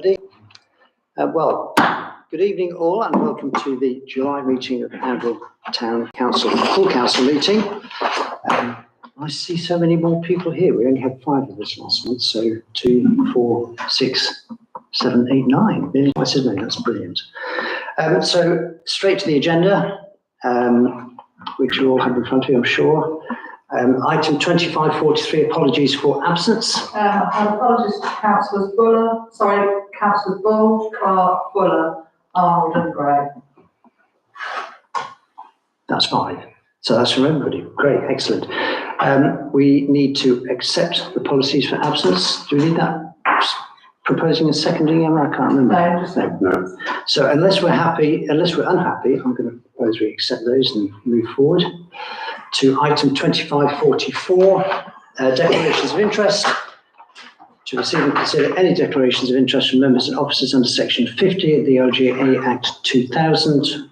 everybody. Good evening all, and welcome to the July meeting of Anvil Town Council, full council meeting. I see so many more people here. We only had 5 of us last month, so 2, 4, 6, 7, 8, 9. Nearly twice as many. That's brilliant. So straight to the agenda, which you all have in front of you, I'm sure. Item 2543, apologies for absence. Apologies to Councillors Bull, Clark, Fuller, Arnold and Gray. That's fine. So that's from everybody. Great, excellent. We need to accept the policies for absence. Do we need that proposing and seconding, Emma? I can't remember. No. So unless we're unhappy, I'm going to propose we accept those and move forward to item 2544, declarations of interest. To receive and consider any declarations of interest from members and officers under section 50 of the LGA Act 2000.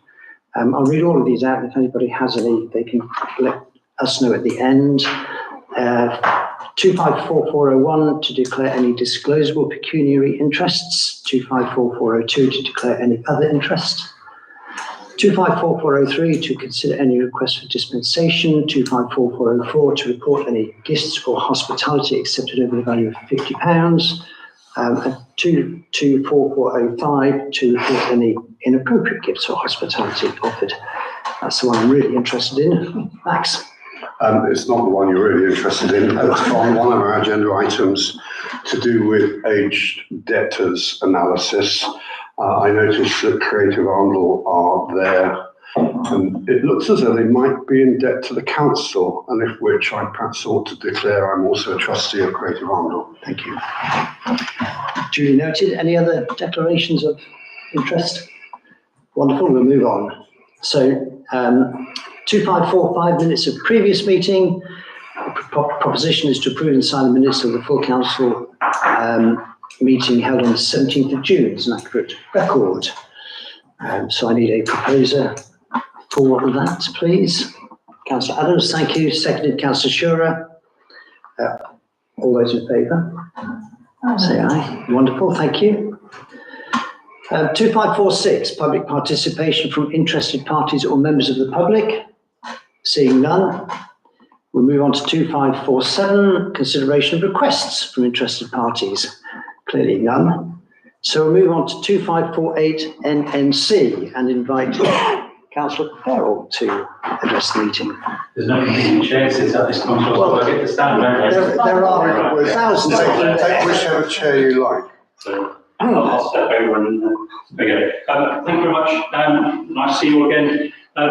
I'll read all of these out. If anybody has any, they can let us know at the end. 254401 to declare any disclosable pecuniary interests. 254402 to declare any other interest. 254403 to consider any request for dispensation. 254404 to report any gifts or hospitality accepted over the value of £50. And 224405 to report any inappropriate gifts or hospitality offered. That's the one I'm really interested in. Max. It's not the one you're really interested in. It's on one of our agenda items to do with aged debtors analysis. I noticed that Creative Arundel are there, and it looks as though they might be in debt to the council, and if which I perhaps ought to declare I'm also a trustee of Creative Arundel. Thank you. Duly noted. Any other declarations of interest? Wonderful. We'll move on. So 2545 minutes of previous meeting. The proposition is to approve and sign the minutes of the full council meeting held on the 17th of June. It's an accurate record. So I need a proposer for that, please. Councillor Adams, thank you. Seconded, Councillor Shearer. All those in favour? Say aye. Wonderful, thank you. 2546, public participation from interested parties or members of the public. Seeing none, we'll move on to 2547, consideration of requests from interested parties. Clearly none. So we'll move on to 2548 NNC and invite Councillor Farrell to address the meeting. There's no convenient chairs at this time, so I get to stand. There are thousands of them. Take whichever chair you like. So I'll step over and okay. Thank you very much. Nice to see you all again.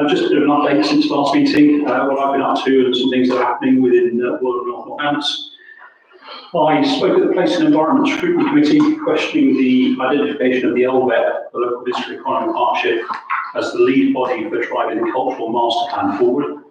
Just a bit of an update since last meeting, what I've been up to and some things that are happening within World of Northampton. I spoke at the Place and Environment Scrutiny Committee questioning the identification of the LVEP, the Local District Economic Partnership, as the lead body for driving the cultural master plan forward.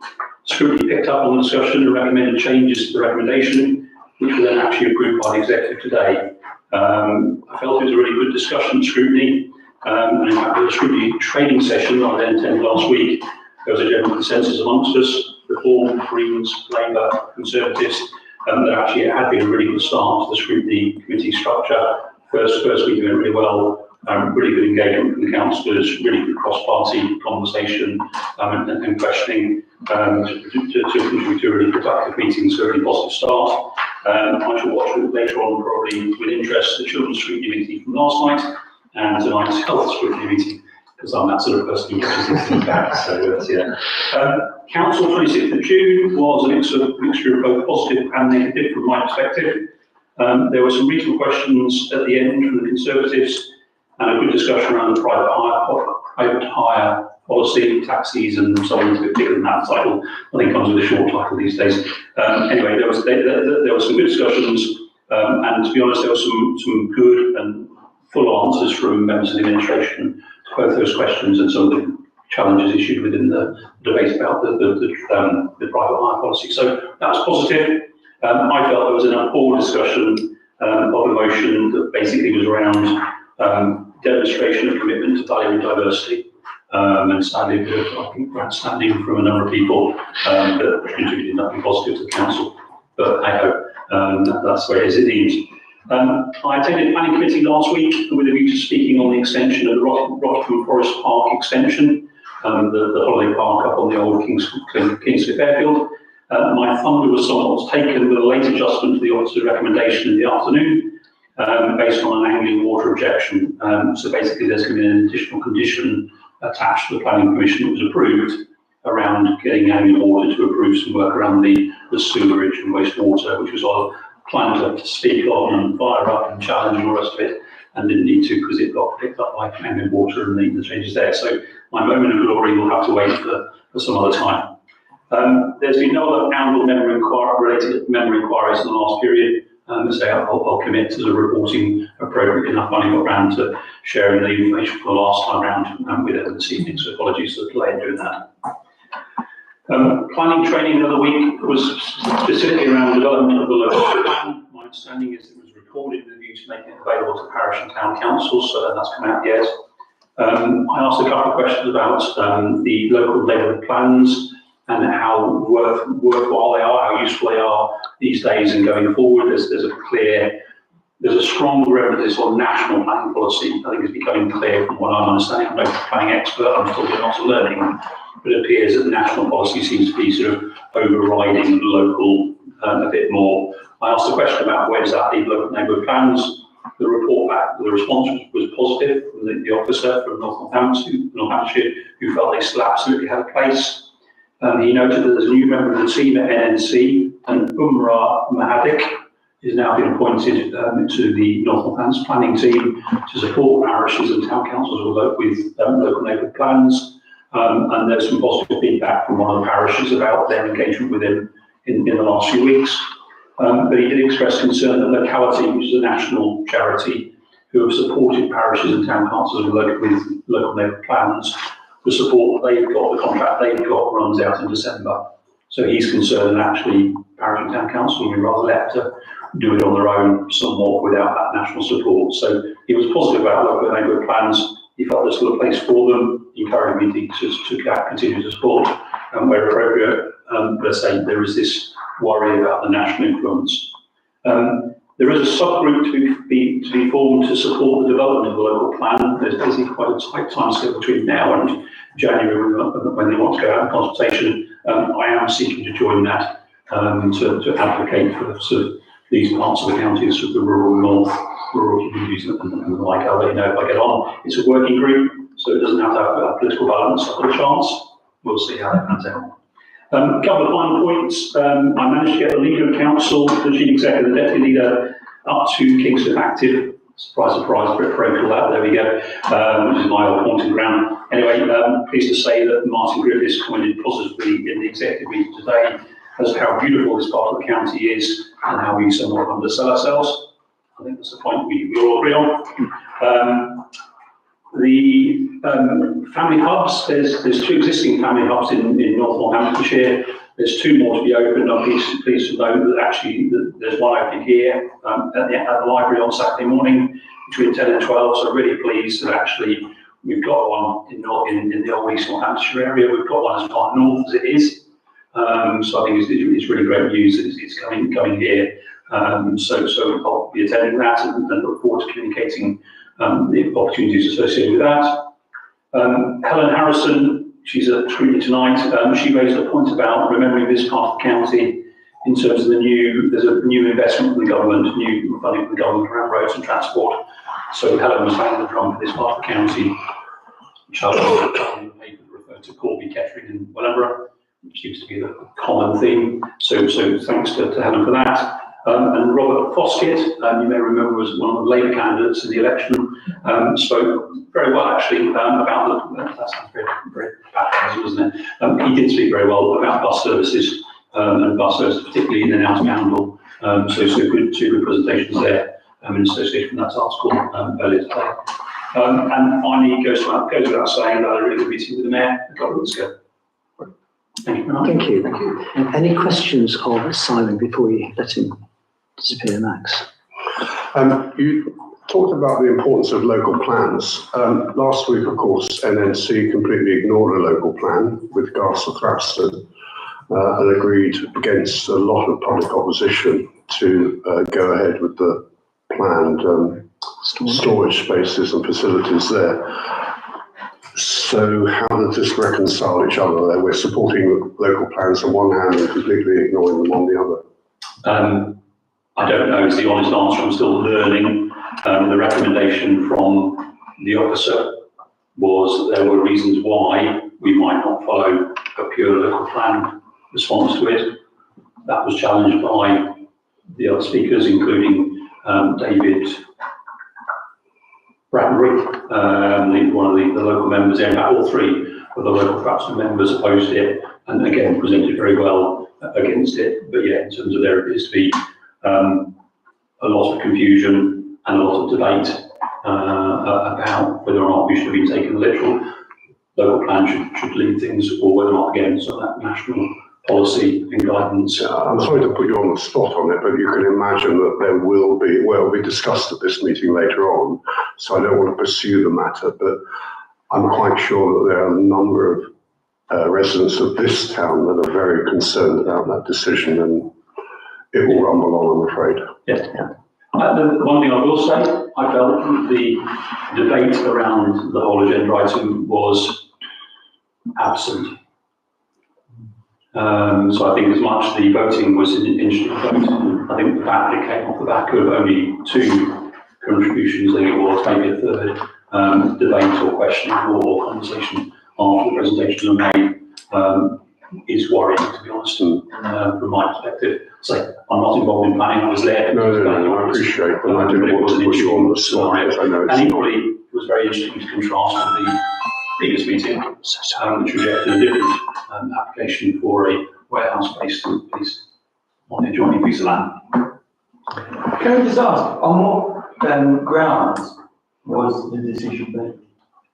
Scrutiny picked up on the discussion and recommended changes to the recommendation, which were then actually approved by the executive today. I felt it was a really good discussion, Scrutiny, and in fact, with the Scrutiny training session I then attended last week, there was a general consensus amongst us, Reform, Greens, Labour, Conservatives, that actually it had been a really good start to the Scrutiny Committee structure. First week went really well, really good engagement from the councillors, really good cross-party conversation and questioning to contribute to a really productive meeting, so a really positive start. I shall watch later on probably with interest the Children's Scrutiny meeting from last night and tonight's Health Scrutiny meeting, because I'm that sort of person who watches these things back. So yeah. Council 26th of June was a mixture of both positive and negative from my perspective. There were some reasonable questions at the end from the Conservatives and a good discussion around the private hire policy, taxis and so on, to bigger than that title. I think comes with a short title these days. Anyway, there was some good discussions, and to be honest, there was some good and full answers from members of the administration to both those questions and some of the challenges issued within the debate about the private hire policy. So that was positive. I felt there was an poor discussion of a motion that basically was around demonstration of commitment to value and diversity. And sadly, a bit of, I think, grandstanding from a number of people that contributed nothing positive to the council. But I hope that's where it is. It needs I attended planning committee last week with a view to speaking on the extension of the Rockingham Forest Park extension, the holiday park up on the old Kingscliff Airfield. My thunder was somewhat taken with a late adjustment to the officer's recommendation in the afternoon, based on an angling water objection. So basically there's going to be an additional condition attached to the planning permission that was approved around getting angling water to approve some work around the sewerage and wastewater, which was all planned to speak on and fire up and challenge and all the rest of it, and didn't need to because it got picked up by angling water and the changes there. So my moment of glory will have to wait for some other time. There's been no other annual related memory inquiries in the last period. So I'll commit to the reporting appropriately enough. I only got round to sharing the information for the last time round with them this evening, so apologies for the delay in doing that. Planning training the other week was specifically around development of the local plan. My understanding is it was recorded with a view to making it available to parish and town councils, so that's come out yet. I asked a couple of questions about the local neighbourhood plans and how worthwhile they are, how useful they are these days and going forward. There's a strong emphasis on national planning policy. I think it's becoming clear from what I'm understanding. I'm no planning expert, I'm still doing lots of learning, but it appears that national policy seems to be sort of overriding local a bit more. I asked a question about where does that leave local neighbourhood plans. The report back, the response was positive from the officer from Northamptonshire, who felt they still absolutely had a place. He noted that there's a new member of the team at NNC, and Umrah Mahadik is now been appointed to the Northumberland planning team to support parishes and town councils with local neighbourhood plans. And there's some positive feedback from one of the parishes about their engagement with him in the last few weeks. But he did express concern that Locality, which is a national charity who have supported parishes and town councils with local neighbourhood plans, the support that they've got, the contract they've got runs out in December. So he's concerned that actually parish and town council will be rather left to do it on their own somewhat without that national support. So he was positive about local neighbourhood plans. He felt there's still a place for them, encouraging me to continue to support where appropriate. But I say there is this worry about the national influence. There is a subgroup to be formed to support the development of the local plan. There's basically quite a tight timescale between now and January when they want to go out in consultation. I am seeking to join that to advocate for sort of these parts of the county, sort of the rural north, rural communities and the like. I'll let you know if I get on. It's a working group, so it doesn't have to have a political balance. I've got a chance. We'll see how that pans out. A couple of final points. I managed to get the leader of council, the chief executive, the deputy leader, up to Kingscliff Active. Surprise, surprise, Brit Pro that. There we go. Which is my old haunting ground. Anyway, pleased to say that Martin Griffiths commented positively in the executive meeting today as to how beautiful this part of the county is and how we somewhat undersell ourselves. I think that's the point we all agree on. The family hubs, there's two existing family hubs in North Northamptonshire. There's two more to be opened. I'm pleased to know that actually there's one opening here at the library on Saturday morning between 10 and 12. So really pleased that actually we've got one in the old East Northamptonshire area. We've got one as far north as it is. So I think it's really great news that it's coming here. So I'll be attending that and look forward to communicating the opportunities associated with that. Helen Harrison, she's at Trinity tonight. She raised a point about remembering this part of the county in terms of there's a new investment from the government, new funding from the government around roads and transport. So Helen was banging the drum for this part of the county, which I refer to Corby, Kettering and Wellingborough, which seems to be the common theme. So thanks to Helen for that. And Robert Foskett, you may remember, was one of the Labour candidates in the election, spoke very well actually about that sounds very bad, doesn't it? He did speak very well about bus services and bus services, particularly in and out of Handel. So two good presentations there in association with that article earlier today. And finally, goes without saying that I had a really good meeting with the Mayor a couple of weeks ago. Thank you very much. Thank you. Any questions of Simon before we let him disappear, Max? You talked about the importance of local plans. Last week, of course, NNC completely ignored a local plan with regards to Thrapston and agreed against a lot of public opposition to go ahead with the planned storage spaces and facilities there. So how does this reconcile each other there? We're supporting local plans on one hand and completely ignoring them on the other. I don't know is the honest answer. I'm still learning. The recommendation from the officer was there were reasons why we might not follow a pure local plan response to it. That was challenged by the other speakers, including David Bradbury, one of the local members there. In fact, all three of the local Fraxton members opposed it, and again presented very well against it. But yeah, in terms of there appears to be a lot of confusion and a lot of debate about whether or not we should have been taken literal. Local plan should lead things, or whether or not, again, so that national policy and guidance. I'm sorry to put you on the spot on it, but you can imagine that there will be, well, it'll be discussed at this meeting later on, so I don't want to pursue the matter, but I'm quite sure that there are a number of residents of this town that are very concerned about that decision, and it will rumble on, I'm afraid. Yeah. The one thing I will say, I felt the debate around the whole agenda item was absent. So I think as much the voting was an interesting vote, I think the fact that it came off the back of only 2 contributions, I think it was maybe a third debate or question or conversation after the presentation was made is worrying, to be honest, from my perspective. So I'm not involved in planning, I was there. No, I appreciate that. I didn't want to put you on the spot. I know and equally, it was very interesting to contrast with the previous meeting, which rejected a different application for a warehouse-based piece on the adjoining piece of land. Can I just ask, on what grounds was the decision made?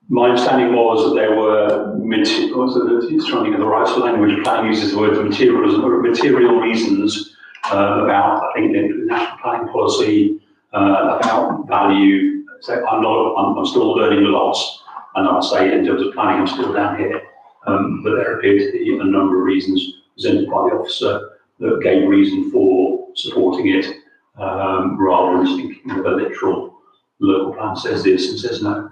My understanding was that there were it's trying to get the right language. Planning uses the word material reasons about, I think, the national planning policy, about value. So I'm still learning a lot, and I'd say in terms of planning, I'm still down here. But there appeared to be a number of reasons presented by the officer that gave reason for supporting it, rather than thinking of a literal local plan says this and says no.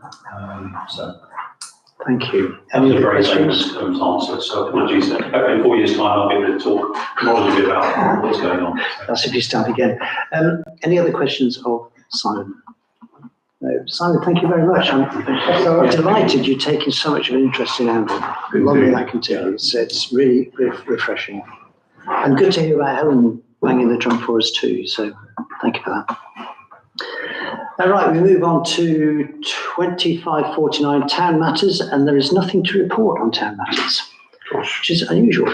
Thank you. That was Any a other very questions? famous answer, so apologies. Hopefully in 4 years' time I'll be able to talk more a bit about what's going on. That's if you start again. Any other questions of Simon? No. Simon, thank you very much. I'm delighted you're taking so much of an interest in Anvil. Long may that continue. It's really refreshing. And good to hear about Helen banging the drum for us too, so thank you for that. All right, we move on to 2549 Town Matters, and there is nothing to report on Town Matters, which is unusual.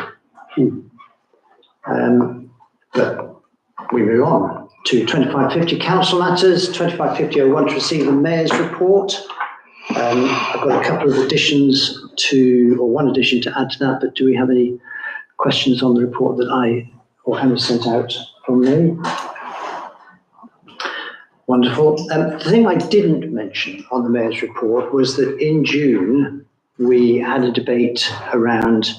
But we move on to 2550 Council Matters, 2550-01 to receive the Mayor's report. I've got a couple of additions or one addition to add to that, but do we have any questions on the report that I or Hannah sent out from me? Wonderful. The thing I didn't mention on the Mayor's report was that in June, we had a debate around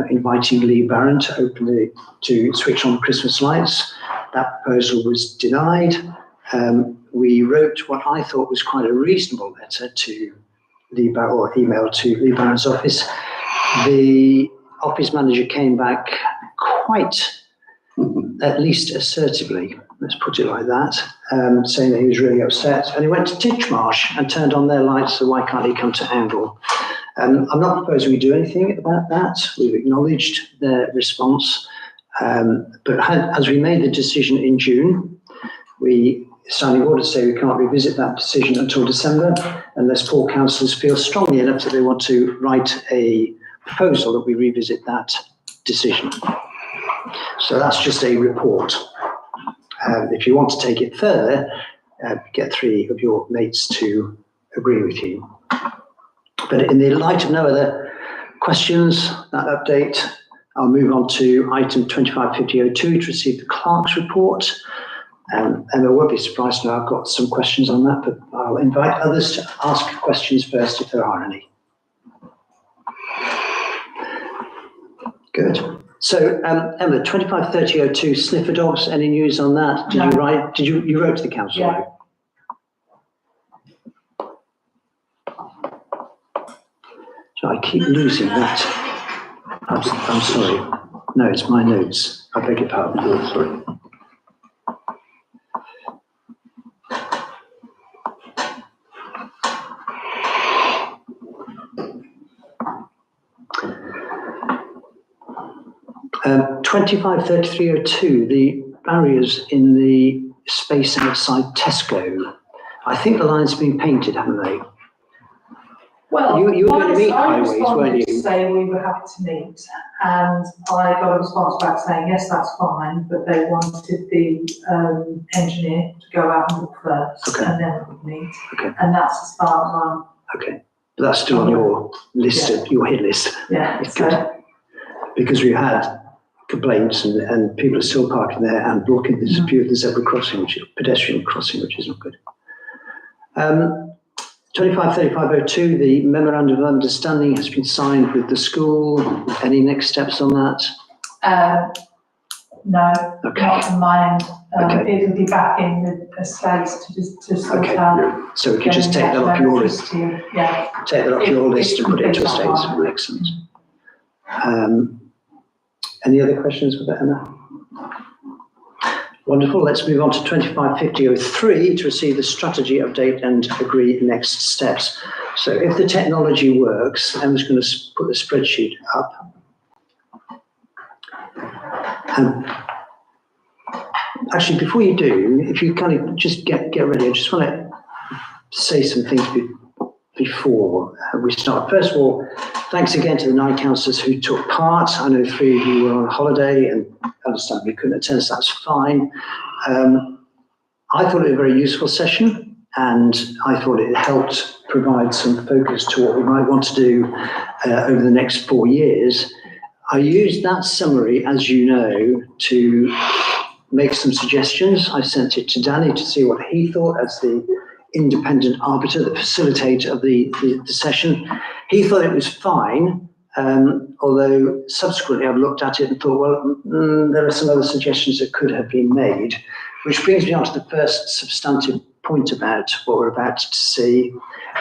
inviting Lee Barron to switch on Christmas lights. That proposal was denied. We wrote what I thought was quite a reasonable letter to Lee Barron, or email to Lee Barron's office. The office manager came back quite, at least assertively, let's put it like that, saying that he was really upset. And he went to Titchmarsh and turned on their lights, so why can't he come to Anvil? I'm not proposing we do anything about that. We've acknowledged their response. But as we made the decision in June, we standing order to say we can't revisit that decision until December, unless four councillors feel strongly enough that they want to write a proposal that we revisit that decision. So that's just a report. If you want to take it further, get three of your mates to agree with you. But in the light of no other questions, that update, I'll move on to item 2550-02 to receive the clerk's report. And I won't be surprised now, I've got some questions on that, but I'll invite others to ask questions first if there are any. Good. So, Emma, 253002 sniffer dogs, any news on that? Did No. you write, you wrote to the council? Yeah. So I keep losing that. I'm sorry. No, it's my notes. I beg your pardon. Oh, sorry. Um, 253302, the barriers in the space outside Tesco. I think the line's been painted, haven't they? Well, You were going to meet I Highways, weren't responded you? to say we were happy to meet, and I got a response back saying, yes, that's fine, but they wanted the engineer to go out and look first, Okay. and then we would meet. Okay. And that's as far as Okay. But that's still on your list, of your hit list, yeah, It's so, good. Because we had complaints and people are still parking there and blocking the zebra crossing, which is pedestrian crossing, which is not good. 253502, the memorandum of understanding has been signed with the school. Any next steps on that? no, Okay. not from my end. Okay. It'll be back in the estates to sort Okay. out. So we can just take that off your list, Yeah, take that off your list and put it into It's estates. fine. Excellent. Any other questions for Emma? Wonderful. Let's move on to 255003 to receive the strategy update and agree next steps. So if the technology works, Emma's going to put the spreadsheet up. Actually, before you do, if you kind of just get ready, I just want to say some things before we start. First of all, thanks again to the 9 councillors who took part. I know 3 of you were on holiday and understandably couldn't attend, so that's fine. I thought it was a very useful session, and I thought it helped provide some focus to what we might want to do over the next 4 years. I used that summary, as you know, to make some suggestions. I sent it to Danny to see what he thought as the independent arbiter, the facilitator of the session. He thought it was fine, although subsequently I've looked at it and thought, well, there are some other suggestions that could have been made, which brings me on to the first substantive point about what we're about to see.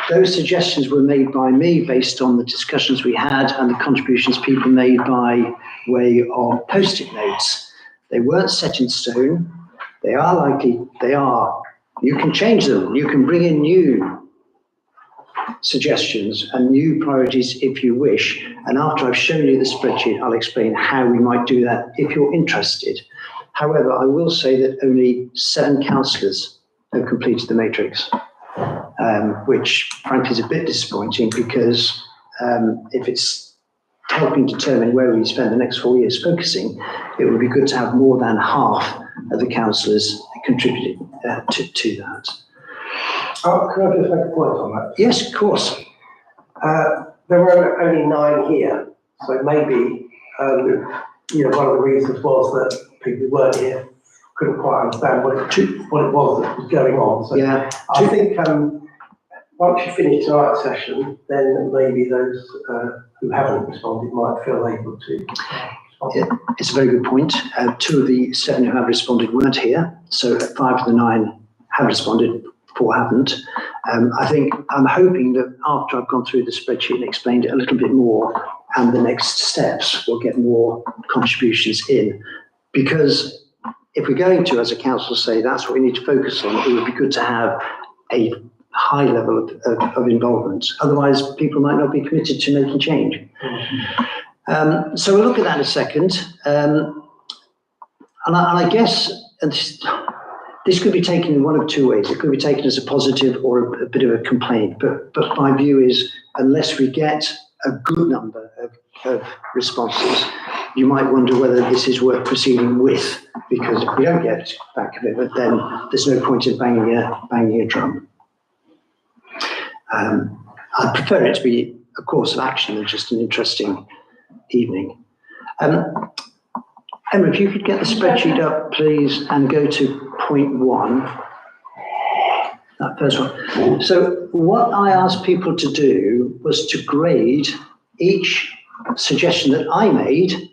Those suggestions were made by me based on the discussions we had and the contributions people made by way of post-it notes. They weren't set in stone. They are. You can change them. You can bring in new suggestions and new priorities if you wish. And after I've shown you the spreadsheet, I'll explain how we might do that if you're interested. However, I will say that only 7 councillors have completed the matrix, which frankly is a bit disappointing because if it's helping determine where we spend the next 4 years focusing, it would be good to have more than half of the councillors contributing to that. Can I just make a point on that? Yes, of course. There were only 9 here, so maybe, one of the reasons was that people who weren't here couldn't quite understand what it was that was going on. So Yeah. I think once you finish tonight's session, then maybe those who haven't responded might feel able to respond. It's a very good point. 2 of the 7 who have responded weren't here, so 5 of the 9 have responded, 4 haven't. I'm hoping that after I've gone through the spreadsheet and explained it a little bit more, and the next steps, we'll get more contributions in. Because if we're going to, as a council, say that's what we need to focus on, it would be good to have a high level of involvement. Otherwise, people might not be committed to making change. So we'll look at that in a second. And I guess this could be taken in one of 2 ways. It could be taken as a positive or a bit of a complaint. But my view is, unless we get a good number of responses, you might wonder whether this is worth proceeding with, because if we don't get back commitment, then there's no point in banging a drum. I prefer it to be a course of action than just an interesting evening. Emma, if you could get the spreadsheet up, please, and go to point 1, that first one. So what I asked people to do was to grade each suggestion that I made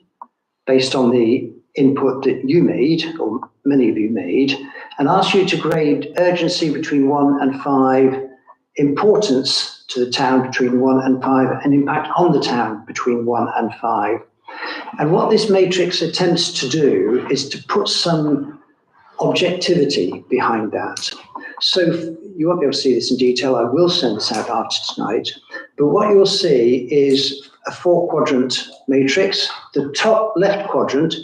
based on the input that you made, or many of you made, and asked you to grade urgency between 1 and 5, importance to the town between 1 and 5, and impact on the town between 1 and 5. And what this matrix attempts to do is to put some objectivity behind that. So you won't be able to see this in detail. I will send this out after tonight. But what you'll see is a 4-quadrant matrix. The top left quadrant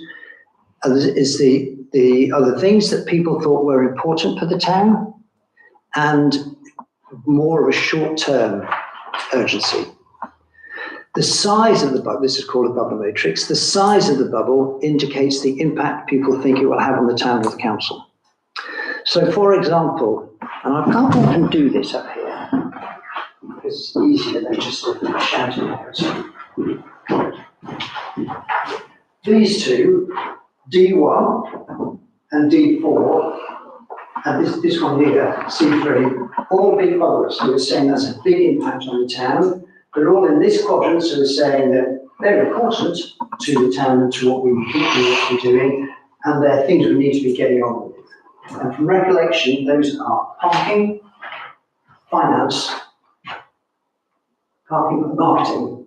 is the other things that people thought were important for the town, and more of a short-term urgency. The size of the bubble, this is called a bubble matrix, the size of the bubble indicates the impact people think it will have on the town or the council. So for example, and I can't often do this up here, because it's easier than just shouting out. These two, D1 and D4, and this one here, C3, all big bubbles. So we're saying that's a big impact on the town. They're all in this quadrant, so we're saying that they're important to the town and to what we think we ought to be doing, and they're things we need to be getting on with. And from recollection, those are parking, finance, parking, marketing.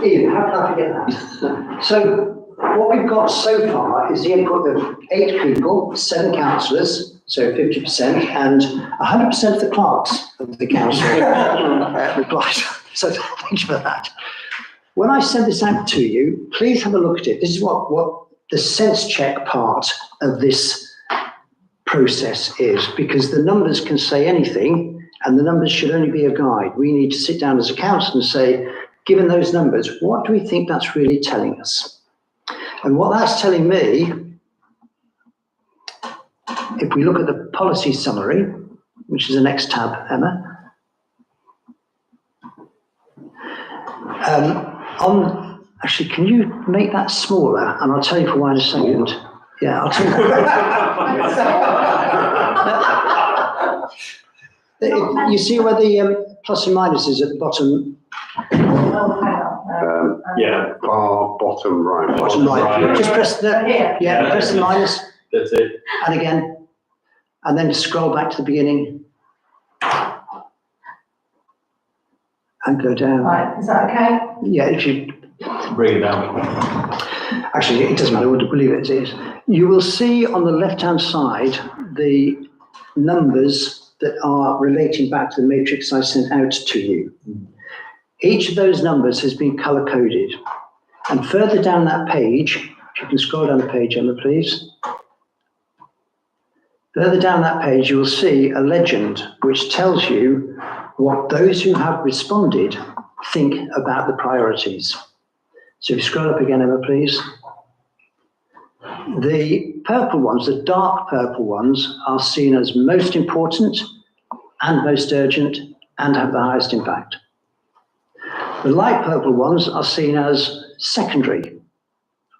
Ian, how can I forget that? So what we've got so far is the input of 8 people, 7 councillors, so 50%, and 100% of the clerks of the council replied. So thank you for that. When I send this out to you, please have a look at it. This is what the sense check part of this process is, because the numbers can say anything, and the numbers should only be a guide. We need to sit down as a council and say, given those numbers, what do we think that's really telling us? And what that's telling me, if we look at the policy summary, which is the next tab, Emma, actually, can you make that smaller? And I'll tell you for why in a second. Yeah, I'll tell you. You see where the plus and minus is at the bottom? Yeah, far bottom right. Bottom right. Just press the, yeah, press the minus. That's it. And again. And then scroll back to the beginning. And go down. Right, is that okay? Yeah, if you Bring it down. actually, it doesn't matter, we'll leave it as it is. You will see on the left-hand side the numbers that are relating back to the matrix I sent out to you. Each of those numbers has been color-coded. And further down that page, if you can scroll down the page, Emma, please. Further down that page, you will see a legend which tells you what those who have responded think about the priorities. So if you scroll up again, Emma, please. The purple ones, the dark purple ones, are seen as most important and most urgent and have the highest impact. The light purple ones are seen as secondary,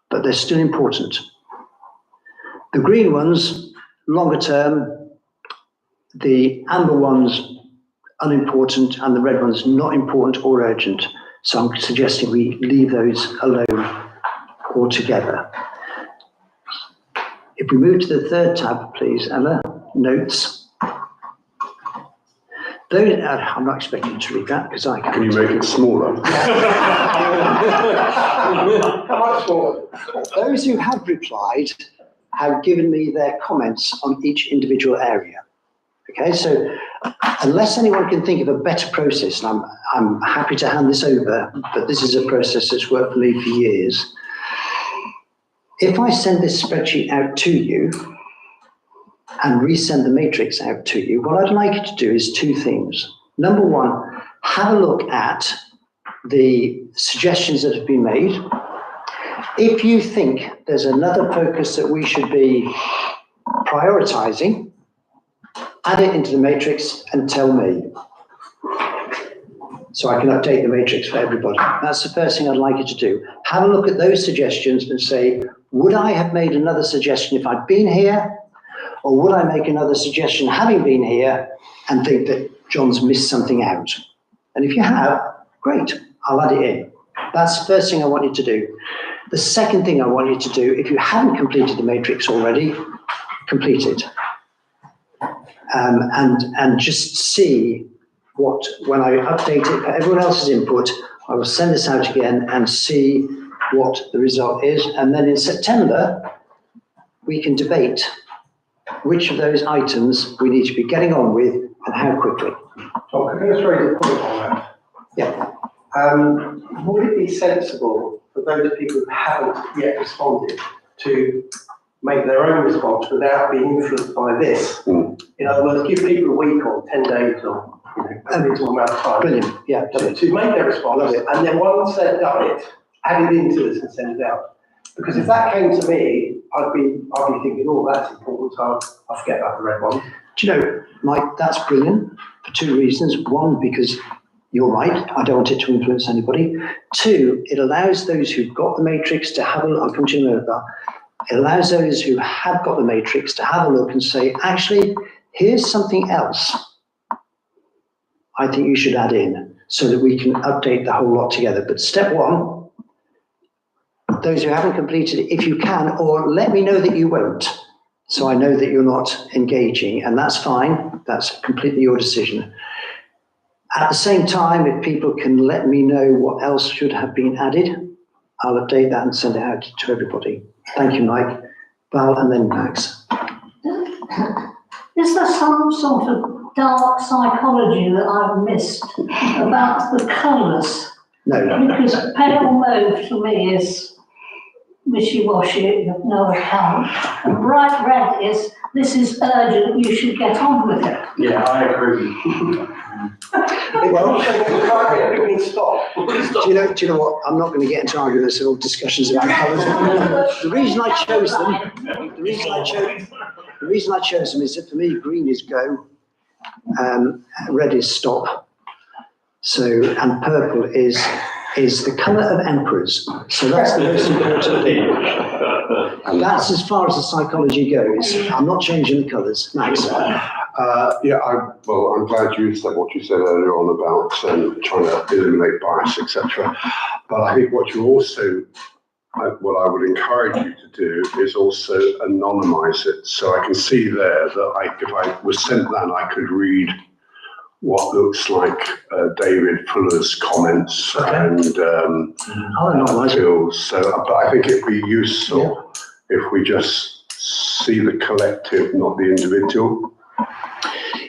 but they're still important. The green ones, longer term, the amber ones, unimportant, and the red ones, not important or urgent. So I'm suggesting we leave those alone altogether. If we move to the third tab, please, Emma, notes. Those, I'm not expecting you to read that because I can't. Can you make it smaller? How much more? Those who have replied have given me their comments on each individual area. Okay, so unless anyone can think of a better process, and I'm happy to hand this over, but this is a process that's worked for me for years. If I send this spreadsheet out to you and resend the matrix out to you, what I'd like you to do is 2 things. Number 1, have a look at the suggestions that have been made. If you think there's another focus that we should be prioritizing, add it into the matrix and tell me, so I can update the matrix for everybody. That's the first thing I'd like you to do. Have a look at those suggestions and say, would I have made another suggestion if I'd been here? Or would I make another suggestion having been here and think that John's missed something out? And if you have, great, I'll add it in. That's the first thing I want you to do. The second thing I want you to do, if you haven't completed the matrix already, complete it. And just see what, when I update it for everyone else's input, I will send this out again and see what the result is. And then in September, we can debate which of those items we need to be getting on with and how quickly. So can I just raise a point on that? Yeah. Would it be sensible for those people who haven't yet responded to make their own response without being influenced by this? In other words, give people a week or 10 days or, a reasonable amount of time. Brilliant, yeah. To make their response, Love it. and then once they've done it, add it into this and send it out. Because if that came to me, I'd be thinking, oh, that's important, so I'll forget about the red one. Do you know, Mike, that's brilliant for two reasons. One, because you're right, I don't want it to influence anybody. Two, it allows those who've got the matrix to have a look. I'll come to you in a minute. It allows those who have got the matrix to have a look and say, actually, here's something else I think you should add in so that we can update the whole lot together. But step one, those who haven't completed it, if you can, or let me know that you won't. So I know that you're not engaging, and that's fine. That's completely your decision. At the same time, if people can let me know what else should have been added, I'll update that and send it out to everybody. Thank you, Mike. Val, and then Max. Is there some sort of dark psychology that I've missed about the colours? No. Because pale mauve to me is wishy-washy, of no account. And bright red is, this is urgent, you should get on with it. Yeah, I agree. Well, People stop. do you know what? I'm not going to get into arguments or discussions about colours. The reason I chose them is that for me, green is go, red is stop. So, and purple is the colour of emperors. So that's the most important thing. And that's as far as the psychology goes. I'm not changing the colours. Max. I'm glad you said what you said earlier on about trying to eliminate bias, etc. But I think what you also, what I would encourage you to do is also anonymise it. So I can see there that if I was sent that, I could read what looks like David Fuller's comments and Phil's. So, but I think it'd be useful if we just see the collective, not the individual.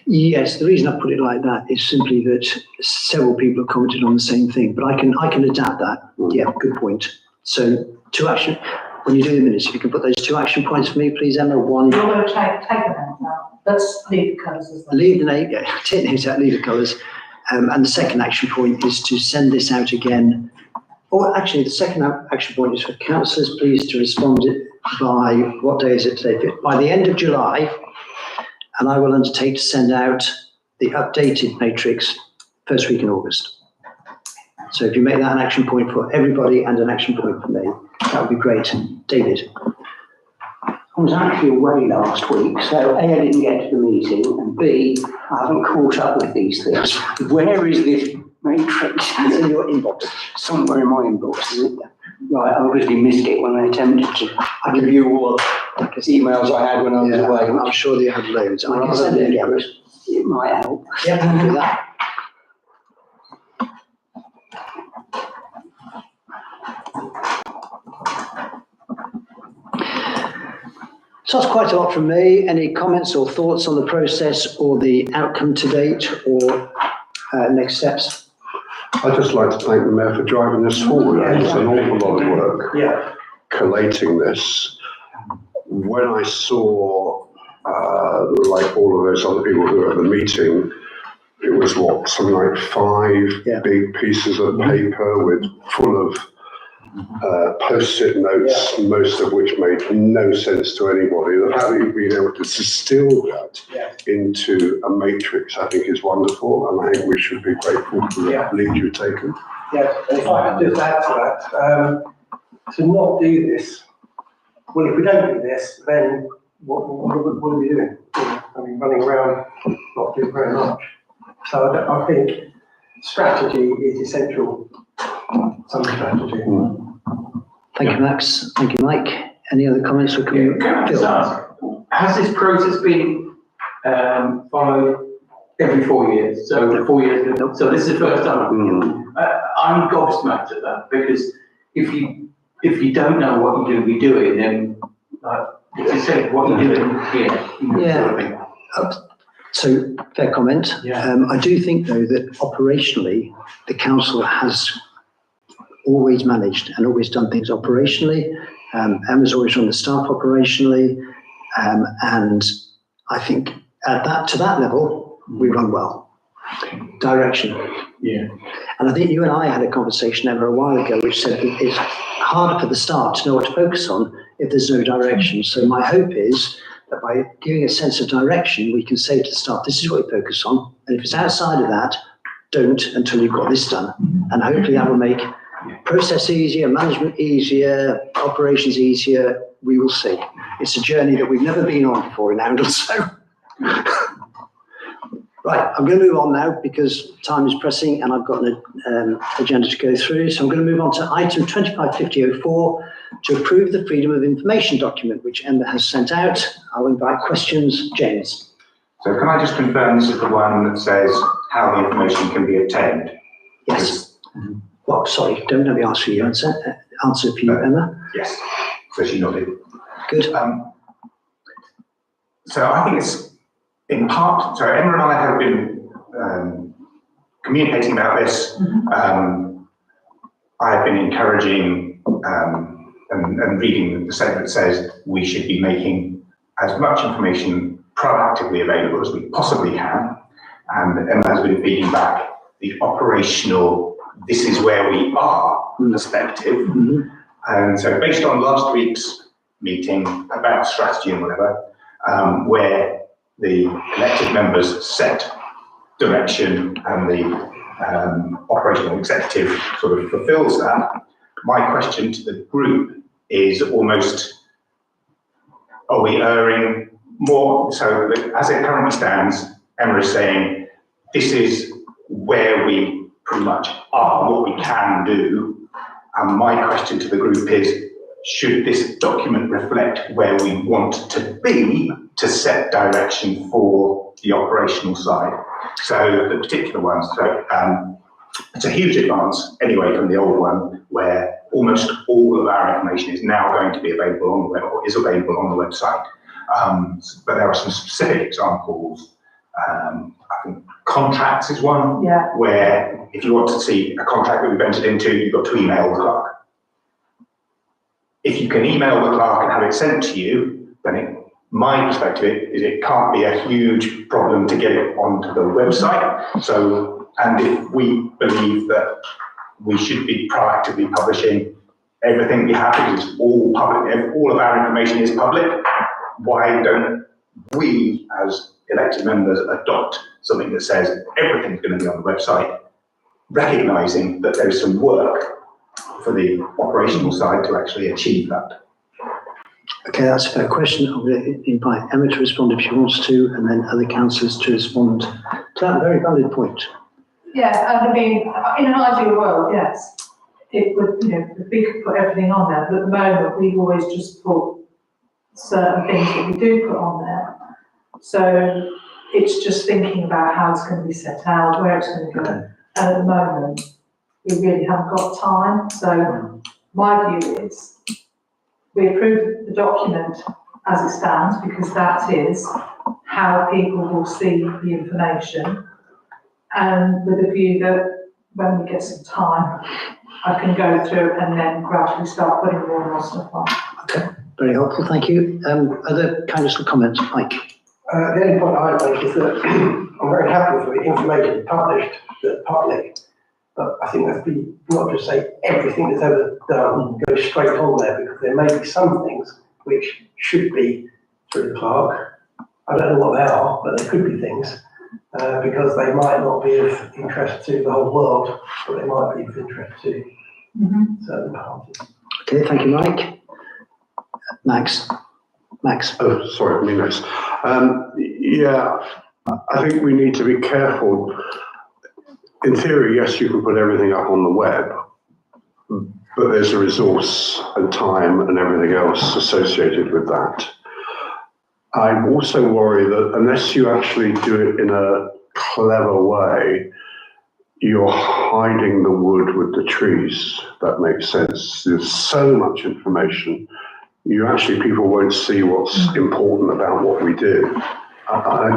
Yes, the reason I put it like that is simply that several people have commented on the same thing, but I can adapt that. Yeah, good point. So when you do the minutes, if you can put those 2 action points for me, please, Emma. One. You're going to take them out now. Let's leave the colours as well. Leave the name, yeah, take names out, leave the colours. And the second action point is to send this out again. Or actually, the second action point is for councillors, please, to respond by, what day is it today? By the end of July. And I will undertake to send out the updated matrix first week in August. So if you make that an action point for everybody and an action point for me, that would be great. David. I was actually away last week, so A, I didn't get to the meeting, and B, I haven't caught up with these things. Where is this matrix? It's in your inbox. Somewhere in my inbox, is it? Right, I obviously missed it when I attempted to review all the emails I had when I was away. I'm sure that you had loads. I can send it again. It might help. Yep, I can do that. So that's quite a lot from me. Any comments or thoughts on the process or the outcome to date or next steps? I'd just like to thank the Mayor for driving this forward. It's an awful lot of work collating this. When I saw, like all of those other people who were at the meeting, it was something like 5 big pieces of paper full of post-it notes, most of which made no sense to anybody. The fact that you've been able to distill that into a matrix, I think, is wonderful, and I think we should be grateful for the lead you've taken. Yes, and if I could just add to that, to not do this, well, if we don't do this, then what are we doing? I mean, running around, not doing very much. So I think strategy is essential. Some strategy. Thank you, Max. Thank you, Mike. Any other comments or Can I just Phil? ask, has this process been followed every 4 years? So 4 years, so this is the first time. I'm gobsmacked at that, because if you don't know what you're going to be doing, then if you say what you're doing here, you know, Yeah. sort of thing. So, fair comment. Yeah. I do think, though, that operationally, the council has always managed and always done things operationally. Emma's always run the staff operationally. And I think to that level, we run well. Direction. Yeah. And I think you and I had a conversation, Emma, a while ago, which said that it's harder for the staff to know what to focus on if there's no direction. So my hope is that by giving a sense of direction, we can say to the staff, this is what we focus on. And if it's outside of that, don't until you've got this done. And hopefully that will make process easier, management easier, operations easier. We will see. It's a journey that we've never been on before in Oundle, so. Right, I'm going to move on now because time is pressing and I've got an agenda to go through. So I'm going to move on to item 255004 to approve the Freedom of Information document, which Emma has sent out. I'll invite questions. James. So can I just confirm this is the one that says how the information can be obtained? Yes. Well, sorry, don't let me ask for you. Answer for you, Emma. Yes, so she nodded. Good. So I think it's in part, so Emma and I have been communicating about this. I have been encouraging and reading the statement that says we should be making as much information proactively available as we possibly can. And Emma has been feeding back the operational, this is where we are perspective. And so based on last week's meeting about strategy and whatever, where the elected members set direction and the operational executive sort of fulfills that, my question to the group is almost, are we erring more? So as it currently stands, Emma is saying, this is where we pretty much are, what we can do. And my question to the group is, should this document reflect where we want to be to set direction for the operational side? So the particular ones, it's a huge advance anyway from the old one, where almost all of our information is now going to be available on the web, or is available on the website. But there are some specific examples. I think contracts is one, where if you want to see a contract that we've entered into, you've got to email the clerk. If you can email the clerk and have it sent to you, then my perspective is it can't be a huge problem to get it onto the website. So, and if we believe that we should be proactively publishing everything we have, because it's all public, all of our information is public, why don't we as elected members adopt something that says everything's going to be on the website, recognising that there's some work for the operational side to actually achieve that? Okay, that's a fair question. I'm going to invite Emma to respond if she wants to, and then other councillors to respond to that very valid point. Yeah, and I mean, in an ideal world, yes, it would, if we could put everything on there, but at the moment, we've always just put certain things that we do put on there. So it's just thinking about how it's going to be set out, where it's going to go. And at the moment, we really haven't got time. So my view is we approve the document as it stands, because that is how people will see the information. And with a view that when we get some time, I can go through and then gradually start putting more and more stuff on. Okay, very helpful, thank you. Other council comments, Mike? The only point I'd make is that I'm very happy with the information published partly, but I think that's not just say everything that's ever done goes straight on there, because there may be some things which should be through the clerk. I don't know what they are, but there could be things, because they might not be of interest to the whole world, but they might be of interest to certain parties. Okay, thank you, Mike. Max. Oh, sorry, me next. Yeah, I think we need to be careful. In theory, yes, you can put everything up on the web, but there's a resource and time and everything else associated with that. I also worry that unless you actually do it in a clever way, you're hiding the wood with the trees. That makes sense. There's so much information. People won't see what's important about what we do. I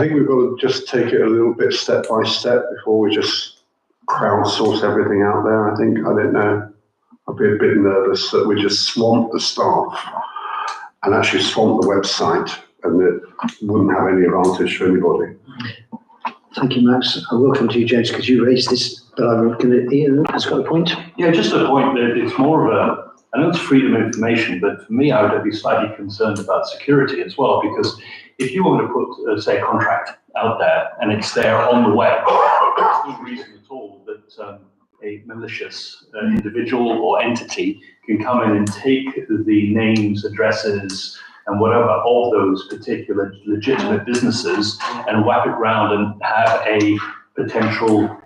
think we've got to just take it a little bit step by step before we just crowdsource everything out there. I don't know. I'd be a bit nervous that we just swamp the staff and actually swamp the website, and it wouldn't have any advantage for anybody. Thank you, Max. I will come to you, James, because you raised this, but I'm going to, Ian has got a point. Yeah, just a point that it's more of I know it's freedom of information, but for me, I would be slightly concerned about security as well, because if you were to put, say, a contract out there and it's there on the web, there's no reason at all that a malicious individual or entity can come in and take the names, addresses, and whatever of those particular legitimate businesses and wrap it around and have a potential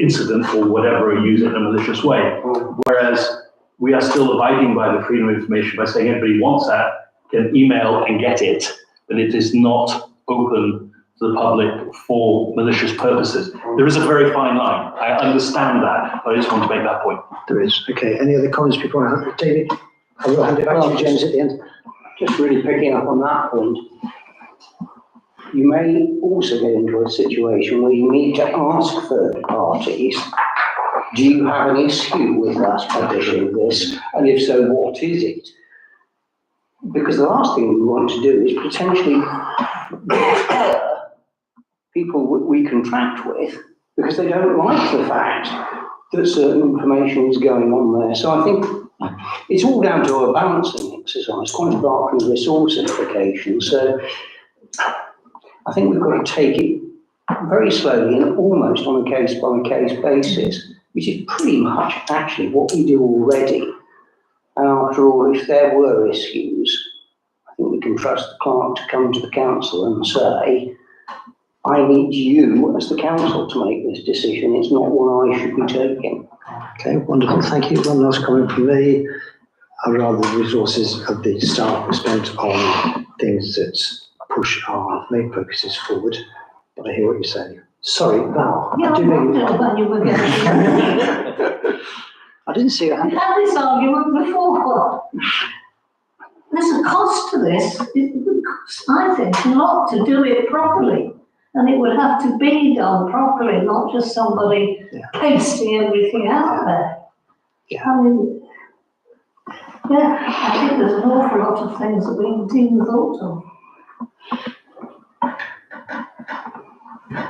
incident or whatever, or use it in a malicious way. Whereas we are still abiding by the freedom of information by saying anybody wants that can email and get it, but it is not open to the public for malicious purposes. There is a very fine line. I understand that, but I just want to make that point. There is. Okay. Any other comments before I hand David? I will hand it back to you, James, at the end. Just really picking up on that point, you may also get into a situation where you need to ask third parties, do you have an issue with us publishing this? And if so, what is it? Because the last thing we want to do is potentially people we contract with because they don't like the fact that certain information is going on there. So I think it's all down to a balancing exercise, quite apart from resource implication. So I think we've got to take it very slowly and almost on a case-by-case basis, which is pretty much actually what we do already. And after all, if there were issues, I think we can trust the clerk to come to the council and say, I need you as the council to make this decision. It's not one I should be taking. Okay, wonderful. Thank you. One last comment from me. I'd rather the resources of the staff were spent on things that push our main focuses forward. But I hear what you're saying. Sorry, Val. Yeah, I wondered when you were going to. I didn't see your We hand. had this argument before. There's a cost to this. It would cost, I think, a lot to do it properly. And it would have to be done properly, not just somebody pasting everything out there. Yeah. I mean, I think there's an awful lot of things that we haven't even thought of.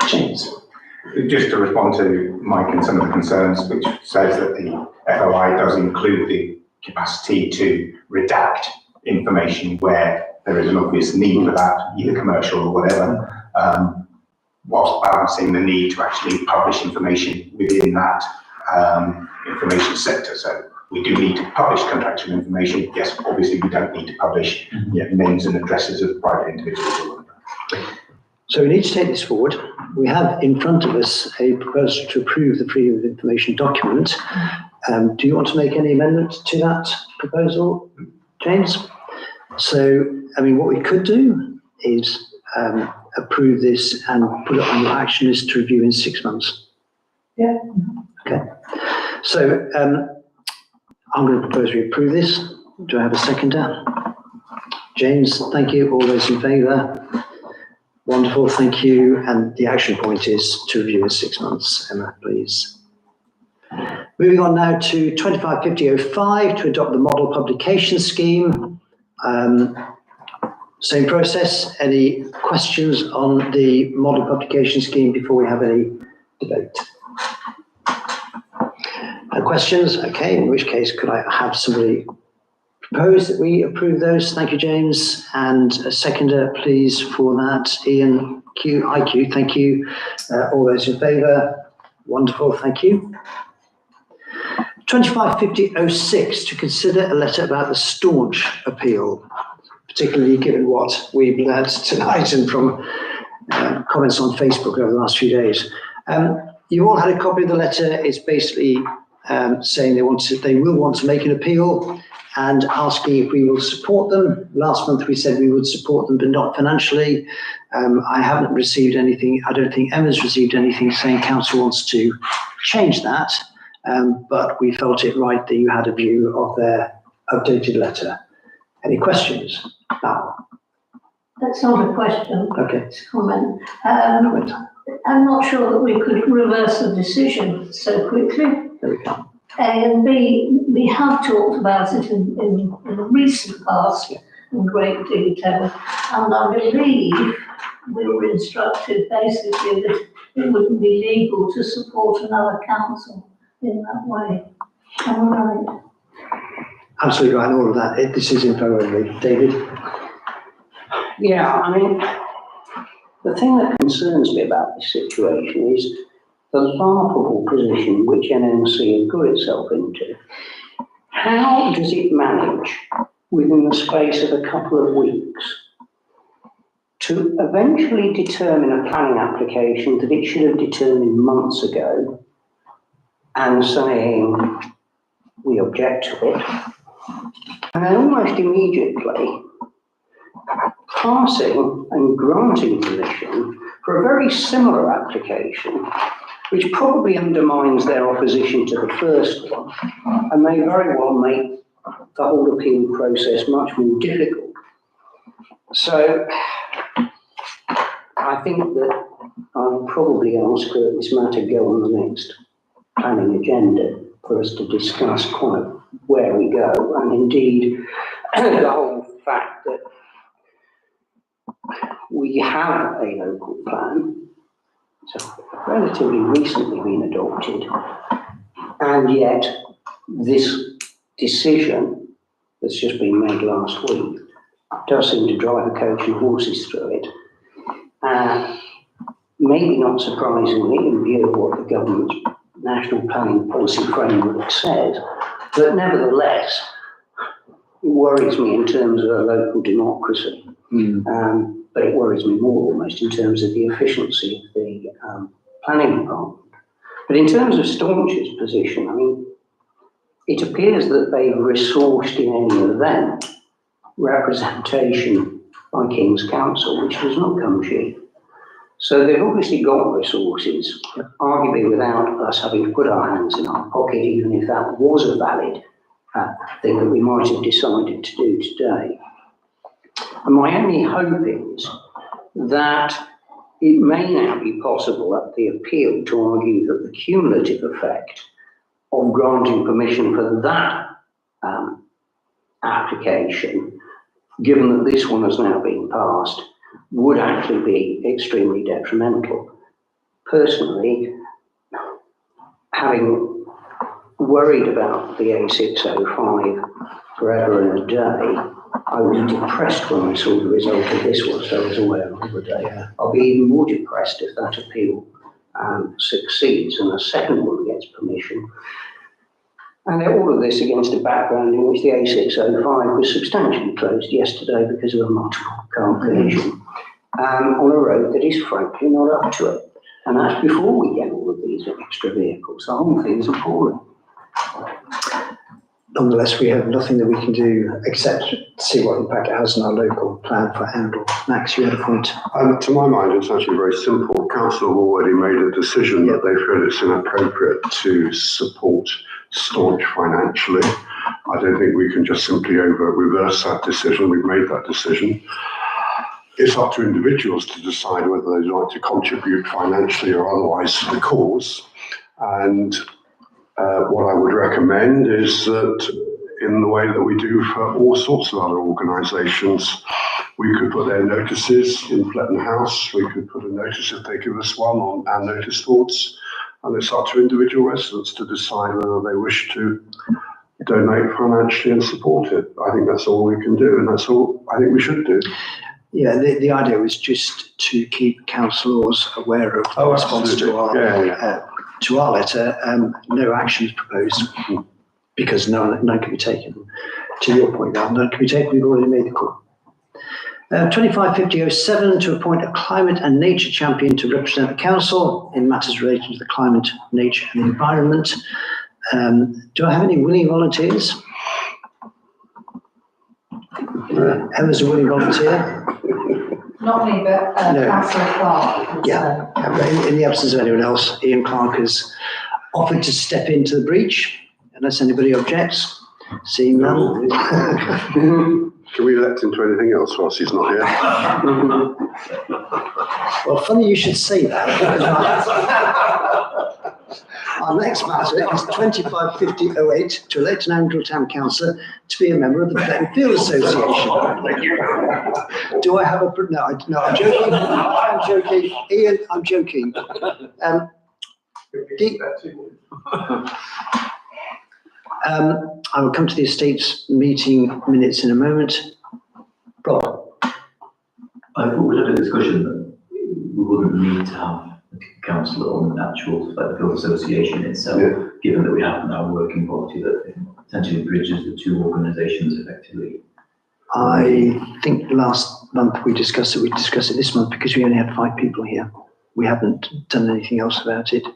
James. Just to respond to Mike and some of the concerns, which says that the FOI does include the capacity to redact information where there is an obvious need for that, either commercial or whatever, whilst balancing the need to actually publish information within that information sector. So we do need to publish contractual information. Yes, obviously we don't need to publish names and addresses of private individuals or whatever. So we need to take this forward. We have in front of us a proposal to approve the Freedom of Information document. Do you want to make any amendment to that proposal, James? So, I mean, what we could do is approve this and put it on your action list to review in 6 months. Yeah. Okay. So I'm going to propose we approve this. Do I have a seconder? James, thank you. All those in favour? Wonderful, thank you. And the action point is to review in 6 months. Emma, please. Moving on now to 255005 to adopt the model publication scheme. Same process. Any questions on the model publication scheme before we have any debate? No questions? Okay, in which case could I have somebody propose that we approve those? Thank you, James. And a seconder, please, for that. Ian IQ, thank you. All those in favour? Wonderful, thank you. 255006 to consider a letter about the staunch appeal, particularly given what we've learnt tonight and from comments on Facebook over the last few days. You all had a copy of the letter. It's basically saying they will want to make an appeal and asking if we will support them. Last month we said we would support them, but not financially. I haven't received anything. I don't think Emma's received anything saying council wants to change that. But we felt it right that you had a view of their updated letter. Any questions? No. That's not a question, Okay. it's a comment. I'm not sure that we could reverse the decision so quickly. There we go. A and B, we have talked about it in the recent past in great detail, and I believe we were instructed basically that it wouldn't be legal to support another council in that way. Am I right? Absolutely right, all of that. This is info only. David? Yeah, I mean, the thing that concerns me about this situation is the laughable position which NNC has got itself into. How does it manage, within the space of a couple of weeks, to eventually determine a planning application that it should have determined months ago, and saying, we object to it, and then almost immediately passing and granting permission for a very similar application, which probably undermines their opposition to the first one, and may very well make the whole appeal process much more difficult. So I think that I'll probably ask that this matter go on the next planning agenda for us to discuss quite where we go, and indeed the whole fact that we have a local plan, it's relatively recently been adopted, and yet this decision that's just been made last week does seem to drive a coach and horses through it. Maybe not surprisingly in view of what the government's National Planning Policy Framework says, but nevertheless, it worries me in terms of a local democracy. But it worries me more almost in terms of the efficiency of the planning department. But in terms of Staunch's position, I mean, it appears that they've resourced in any event representation by King's Council, which does not come cheap. So they've obviously got resources, arguably without us having to put our hands in our pocket, even if that was a valid thing that we might have decided to do today. And my only hope is that it may now be possible at the appeal to argue that the cumulative effect of granting permission for that application, given that this one has now been passed, would actually be extremely detrimental. Personally, having worried about the A605 forever and a day, I was depressed when I saw the result of this one, so I was aware of the day. I'll be even more depressed if that appeal succeeds and a second one gets permission. And all of this against a background in which the A605 was substantially closed yesterday because of a multiple car collision on a road that is frankly not up to it. And that's before we get all of these extra vehicles. The whole thing is appalling. Nonetheless, we have nothing that we can do except see what impact it has on our local plan for Handle. Max, you had a point. To my mind, it's actually very simple. Council have already made a decision that they feel it's inappropriate to support Staunch financially. I don't think we can just simply reverse that decision. We've made that decision. It's up to individuals to decide whether they'd like to contribute financially or otherwise to the cause. And what I would recommend is that in the way that we do for all sorts of other organisations, we could put their notices in Fletton House, we could put a notice if they give us one on our notice boards, and it's up to individual residents to decide whether they wish to donate financially and support it. I think that's all we can do, and that's all I think we should do. Yeah, the idea was just to keep councillors aware of the response to our letter. No actions proposed because none can be taken. To your point now, none can be taken. We've already made the call. 255007 to appoint a climate and nature champion to represent the council in matters relating to the climate, nature and the environment. Do I have any willing volunteers? Emma's a willing volunteer. Not me, but No. Councillor Clark. Yeah. In the absence of anyone else, Ian Clark has offered to step into the breach, unless anybody objects. Seeing none. Can we elect him to anything else whilst he's not here? Well, funny you should say that. Our next matter is 255008 to elect an Angle Town Councillor to be a member of the Fletton Field Association. Do I have a, no, I'm joking. I'm joking. Ian, I'm joking. I will come to the estates meeting minutes in a moment. Rob? I thought we had a discussion that we wouldn't need to have a councillor on the actual Field Association itself, given that we have now a working party that potentially bridges the two organisations effectively. I think last month we discussed it. We discussed it this month because we only had 5 people here. We haven't done anything else about it,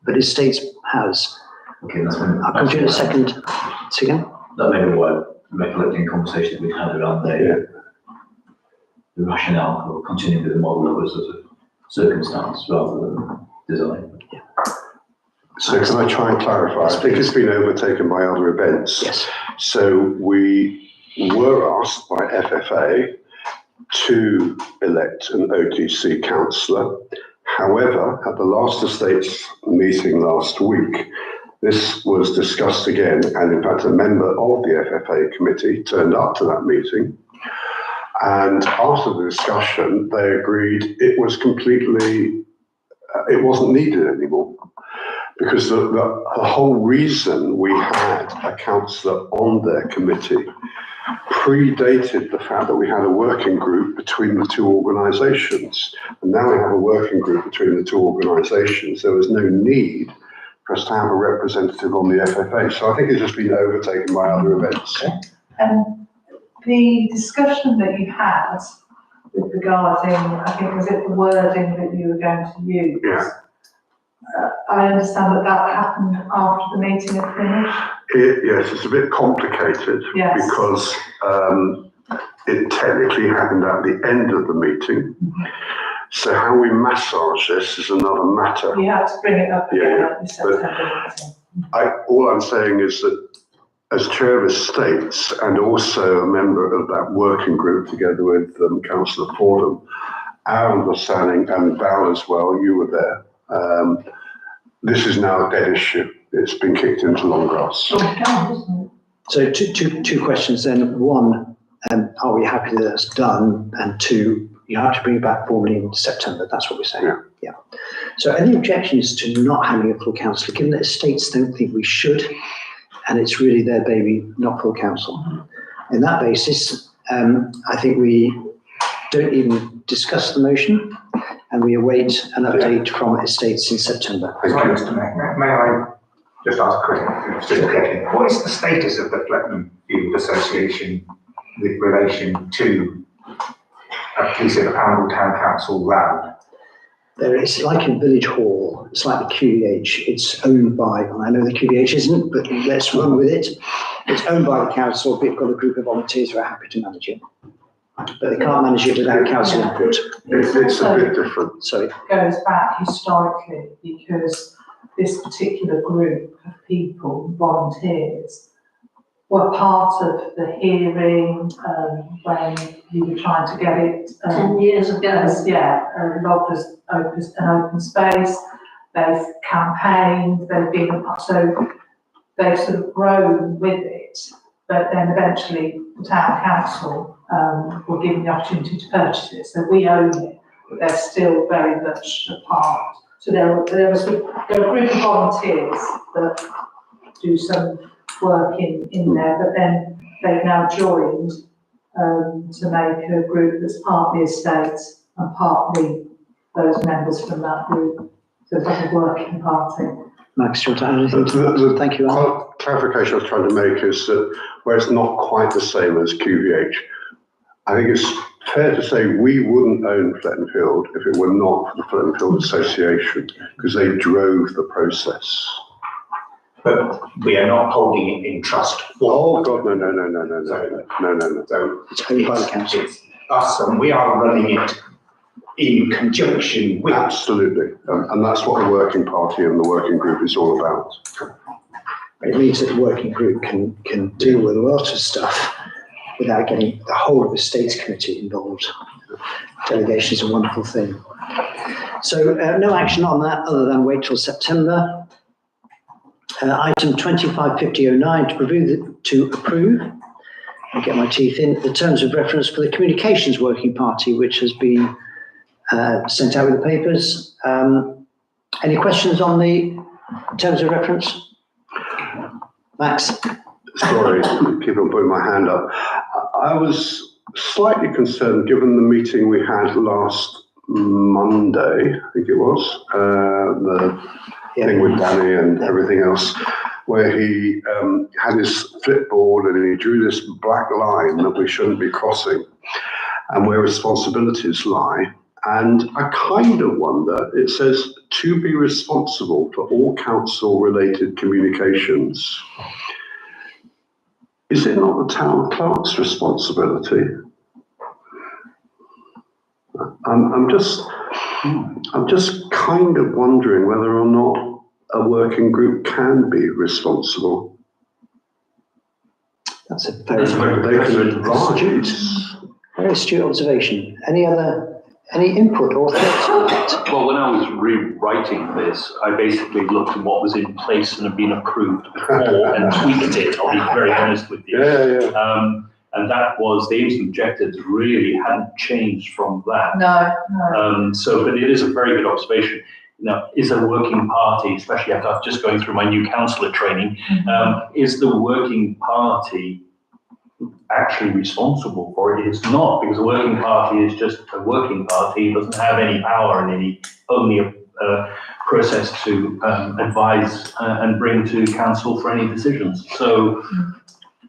but estates has. Okay, that's when. I'll come to you in a second. See again? That may be why recollecting conversations we've had around the rationale for continuing with the model that was sort of circumstance rather than design. Yeah. So can I try and clarify? I think it's been overtaken by other events. Yes. So we were asked by FFA to elect an OTC councillor. However, at the last estates meeting last week, this was discussed again, and in fact a member of the FFA committee turned up to that meeting. And after the discussion, they agreed it was completely, it wasn't needed anymore. Because the whole reason we had a councillor on their committee predated the fact that we had a working group between the two organisations. And now we have a working group between the two organisations. There was no need for us to have a representative on the FFA. So I think it's just been overtaken by other events. The discussion that you had with regarding, I think, was it the wording that you were going to use? Yeah. I understand that that happened after the meeting had finished. Yes, it's a bit complicated because it technically happened at the end of the meeting. So how we massage this is another matter. You had to bring it up again at the September meeting. All I'm saying is that as chair of estates and also a member of that working group together with Councillor Fordham, our understanding, and Val as well, you were there, this is now a dead issue. It's been kicked into long grass. So two questions then. One, are we happy that that's done? And 2, you have to bring it back formally in September. That's what we're saying. Yeah. So any objections to not having a full council, given that estates don't think we should, and it's really their baby, not full council. In that basis, I think we don't even discuss the motion, and we await an update from estates in September. Sorry, Mr. Mayor, may I just ask a question? What is the status of the Fletton Field Association with relation to a piece of Angle Town Council land? It's like a village hall. It's like the QEH. It's owned by, and I know the QEH isn't, but let's run with it. It's owned by the council. We've got a group of volunteers who are happy to manage it. But they can't manage it without council input. It's a bit different. Sorry. Goes back historically because this particular group of people, volunteers, were part of the hearing when you were trying to get it. 10 years ago. Logged as an open space. They've campaigned, they've been, so they've sort of grown with it. But then eventually the town council were given the opportunity to purchase it. So we own it, but they're still very much a part. So they're a group of volunteers that do some work in there, but then they've now joined to make a group that's partly estates and partly those members from that group. So it's like a working party. Max, do you want to add anything to that? Thank you, Alan. Clarification I was trying to make is that where it's not quite the same as QVH, I think it's fair to say we wouldn't own Fletton Field if it were not for the Fletton Field Association, because they drove the process. but we are not holding it in trust for. Oh, God, no. So It's owned by the council. it's us, and we are running it in conjunction with. Absolutely. And that's what the working party and the working group is all about. It means that the working group can deal with a lot of stuff without getting the whole of the Estates Committee involved. Delegation is a wonderful thing. So no action on that other than wait till September. Item 255009 to approve. I'll get my teeth in the terms of reference for the Communications Working Party, which has been sent out with the papers. Any questions on the terms of reference? Max? Sorry, keep on putting my hand up. I was slightly concerned, given the meeting we had last Monday, I think it was, the thing with Danny and everything else, where he had his flipboard and he drew this black line that we shouldn't be crossing and where responsibilities lie. And I kind of wonder, it says to be responsible for all council-related communications. Is it not the town clerk's responsibility? I'm just kind of wondering whether or not a working group can be responsible. That's a very, They can advise. very astute observation. Any input or thoughts on that? Well, when I was rewriting this, I basically looked at what was in place and had been approved before and tweaked it, I'll be very honest with you. Yeah. And that was, the aims and objectives really hadn't changed from that. No. But it is a very good observation. Now, is a working party, especially after just going through my new councillor training, is the working party actually responsible for it? It's not, because a working party is just a working party. It doesn't have any power and only a process to advise and bring to council for any decisions. So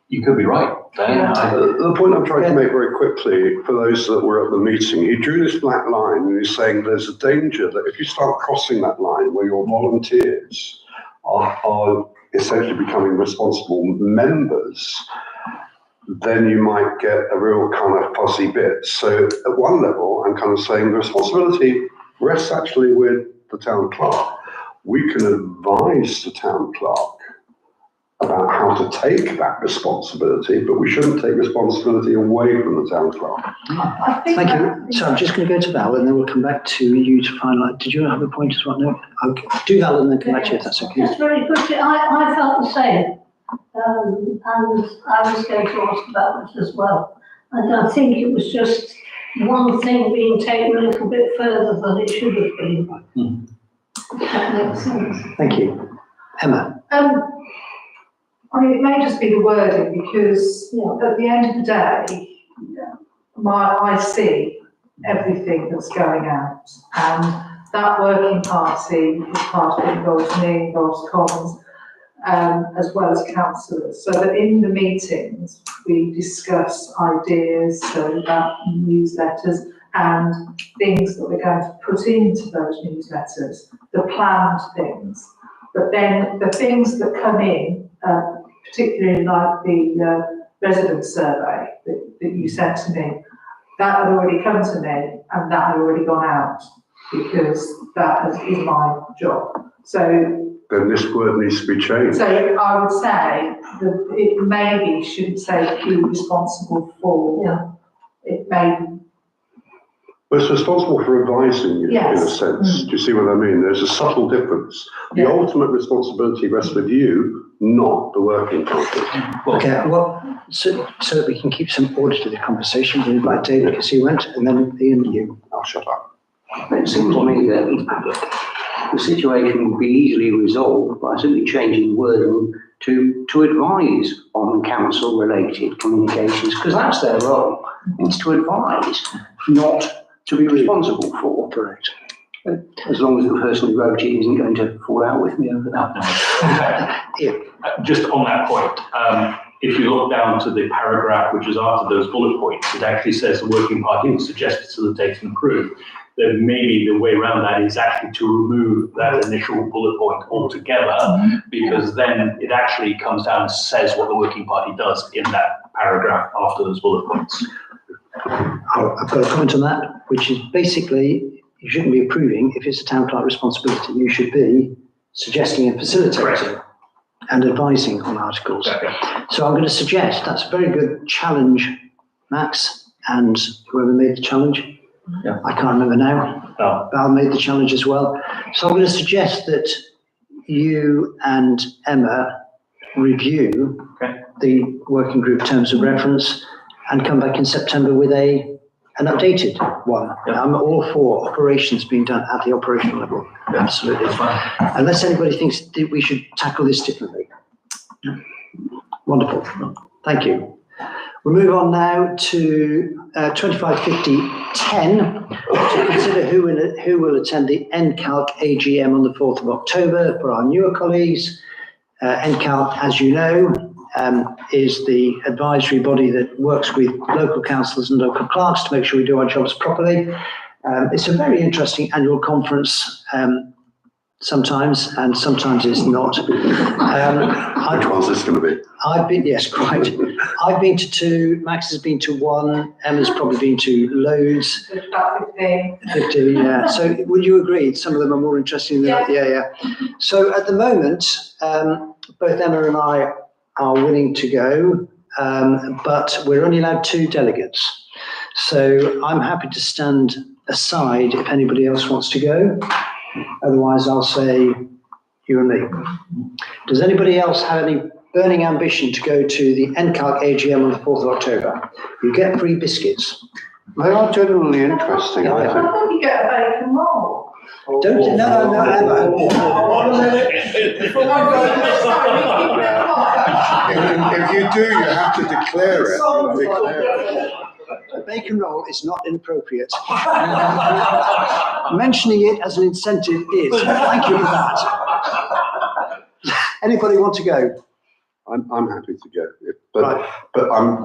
you could be right. The point I'm trying to make very quickly for those that were at the meeting, he drew this black line and he's saying there's a danger that if you start crossing that line where your volunteers are essentially becoming responsible members, then you might get a real kind of fuzzy bit. So at one level, I'm kind of saying the responsibility rests actually with the town clerk. We can advise the town clerk about how to take that responsibility, but we shouldn't take responsibility away from the town clerk. Thank you. So I'm just going to go to Val and then we'll come back to you to finalise. Did you have a point as well? No? Okay. Do Val and then come back to you if that's okay. That's very good. I felt the same. And I was going to ask about this as well. And I think it was just one thing being taken a little bit further than it should have been. That makes sense. Thank you. Emma? I mean, it may just be the wording because at the end of the day, I see everything that's going out, and that working party is part of it, involves me, involves Commons, as well as councillors, so that in the meetings we discuss ideas about newsletters and things that we're going to put into those newsletters, the planned things. But then the things that come in, particularly like the resident survey that you sent to me, that had already come to me and that had already gone out because that is my job. So then this word needs to be changed. So I would say that it maybe shouldn't say be responsible for. It may. But it's responsible for advising you, Yes. in a sense. Do you see what I mean? There's a subtle difference. The ultimate responsibility rests with you, not the working party. Okay, well, so that we can keep some order to the conversation, we'll invite David because he went, and then Ian, you. I'll shut up. It seems to me that the situation would be easily resolved by simply changing wording to advise on council-related communications, because that's their role. It's to advise, not to be responsible for. Correct. As long as the person who wrote it isn't going to fall out with me over that. Just on that point, if you look down to the paragraph which is after those bullet points, it actually says the working party will suggest facilitate and approve. then maybe the way around that is actually to remove that initial bullet point altogether, because then it actually comes down and says what the working party does in that paragraph after those bullet points. I've got a comment on that, which is basically, you shouldn't be approving if it's a town clerk responsibility. You should be suggesting and facilitating and advising on articles. So I'm going to suggest, that's a very good challenge, Max, and whoever made the challenge. Yeah. I can't remember now. Val made the challenge as well. So I'm going to suggest that you and Emma review the working group terms of reference and come back in September with an updated one. I'm all for operations being done at the operational level. Absolutely. Unless anybody thinks that we should tackle this differently. Wonderful. Thank you. We'll move on now to 255010 to consider who will attend the NCALC AGM on the 4th of October for our newer colleagues. NCALC, as you know, is the advisory body that works with local councillors and local clerks to make sure we do our jobs properly. It's a very interesting annual conference, sometimes, and sometimes it's not. Which one's this going to be? I've been, yes, quite. I've been to two, Max has been to one, Emma's probably been to loads. There's about 15. 15, yeah. So would you agree some of them are more interesting than others? Yeah. So at the moment, both Emma and I are willing to go, but we're only allowed 2 delegates. So I'm happy to stand aside if anybody else wants to go. Otherwise, I'll say you and me. Does anybody else have any burning ambition to go to the NCALC AGM on the 4th of October? You get free biscuits. They are genuinely interesting, I I think. thought you get a bacon roll. Don't, no, Emma. If you do, you have to declare it. A bacon roll is not inappropriate. Mentioning it as an incentive is. Thank you for that. Anybody want to go? I'm happy to go, but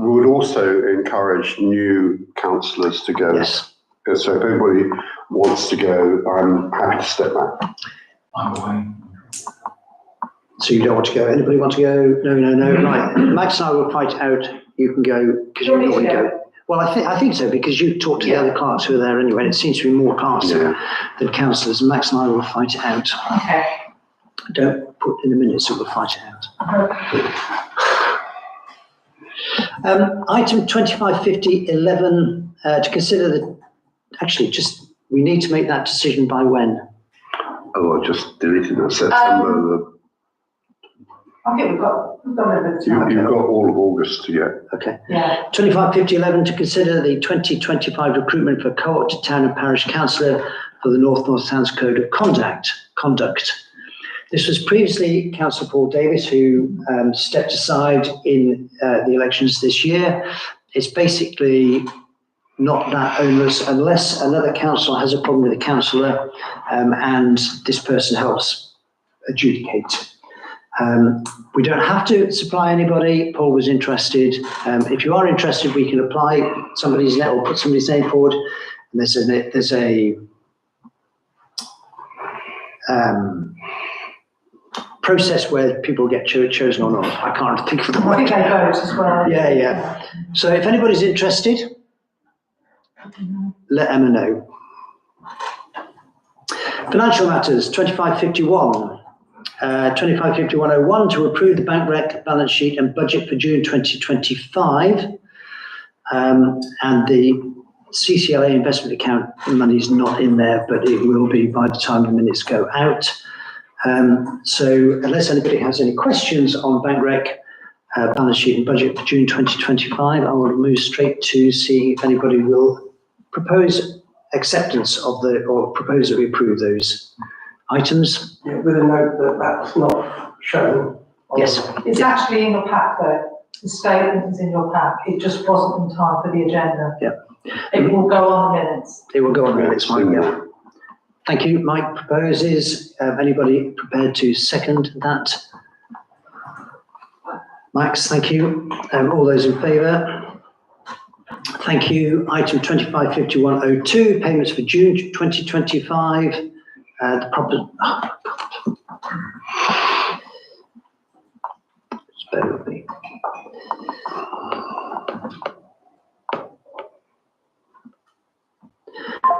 we would also encourage new councillors to go. Yes. So if anybody wants to go, I'm happy to step back. I'm away. So you don't want to go? Anybody want to go? No. Right. Max and I will fight it out. You can go because you don't want to go. Well, I think so, because you talked to the other clerks who are there anyway, and it seems to be more clerks than councillors. Max and I will fight it out. Okay. Don't put in the minutes, so we'll fight it out. Item 255011, to consider the, actually, we need to make that decision by when? Oh, I just deleted that September. I think we've got a bit of time. You've got all of August to get. Okay. Yeah. 255011, to consider the 2025 recruitment for co-opted town and parish councillor for the North Towns Code of Conduct. This was previously Councillor Paul Davis, who stepped aside in the elections this year. It's basically not that onerous unless another councillor has a problem with a councillor and this person helps adjudicate. We don't have to supply anybody. Paul was interested. If you are interested, we can apply somebody's name or put somebody's name forward. And there's a process where people get chosen or not. I can't think of the I think right. they vote as well. Yeah. So if anybody's interested, let Emma know. Financial matters, 2551. 255101, to approve the bank rec balance sheet and budget for June 2025. And the CCLA investment account money is not in there, but it will be by the time the minutes go out. So unless anybody has any questions on bank rec, balance sheet and budget for June 2025, I will move straight to see if anybody will propose acceptance of or propose that we approve those items. Yeah, with a note that that's not shown. Yes. It's actually in your pack though. The statement is in your pack. It just wasn't in time for the agenda. Yeah. It will go on the minutes. It will go on minutes, fine, yeah. Thank you. Mike proposes. Anybody prepared to second that? Max, thank you. All those in favour? Thank you. Item 255102, payments for June 2025. The proper. Just bear with me.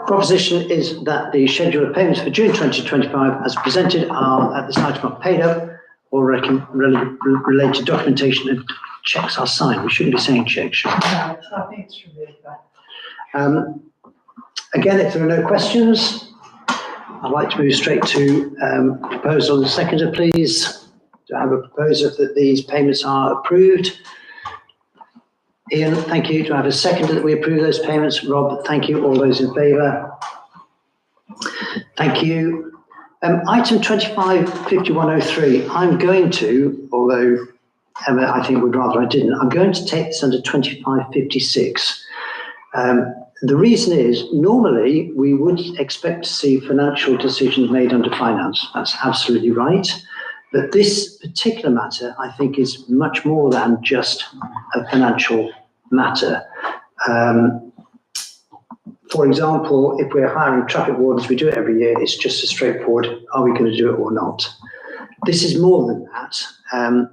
Proposition is that the schedule of payments for June 2025 as presented are at this item are paid up or related documentation and checks are signed. We shouldn't be saying checks, should we? No, I think it's removed that. Again, if there are no questions, I'd like to move straight to proposal and seconder, please. Do I have a proposer that these payments are approved? Ian, thank you. Do I have a seconder that we approve those payments? Rob, thank you. All those in favour? Thank you. Item 255103, I'm going to, although Emma I think would rather I didn't, I'm going to take this under 2556. The reason is, normally we would expect to see financial decisions made under finance. That's absolutely right. But this particular matter, I think, is much more than just a financial matter. For example, if we're hiring traffic wardens, we do it every year. It's just as straightforward. Are we going to do it or not? This is more than that.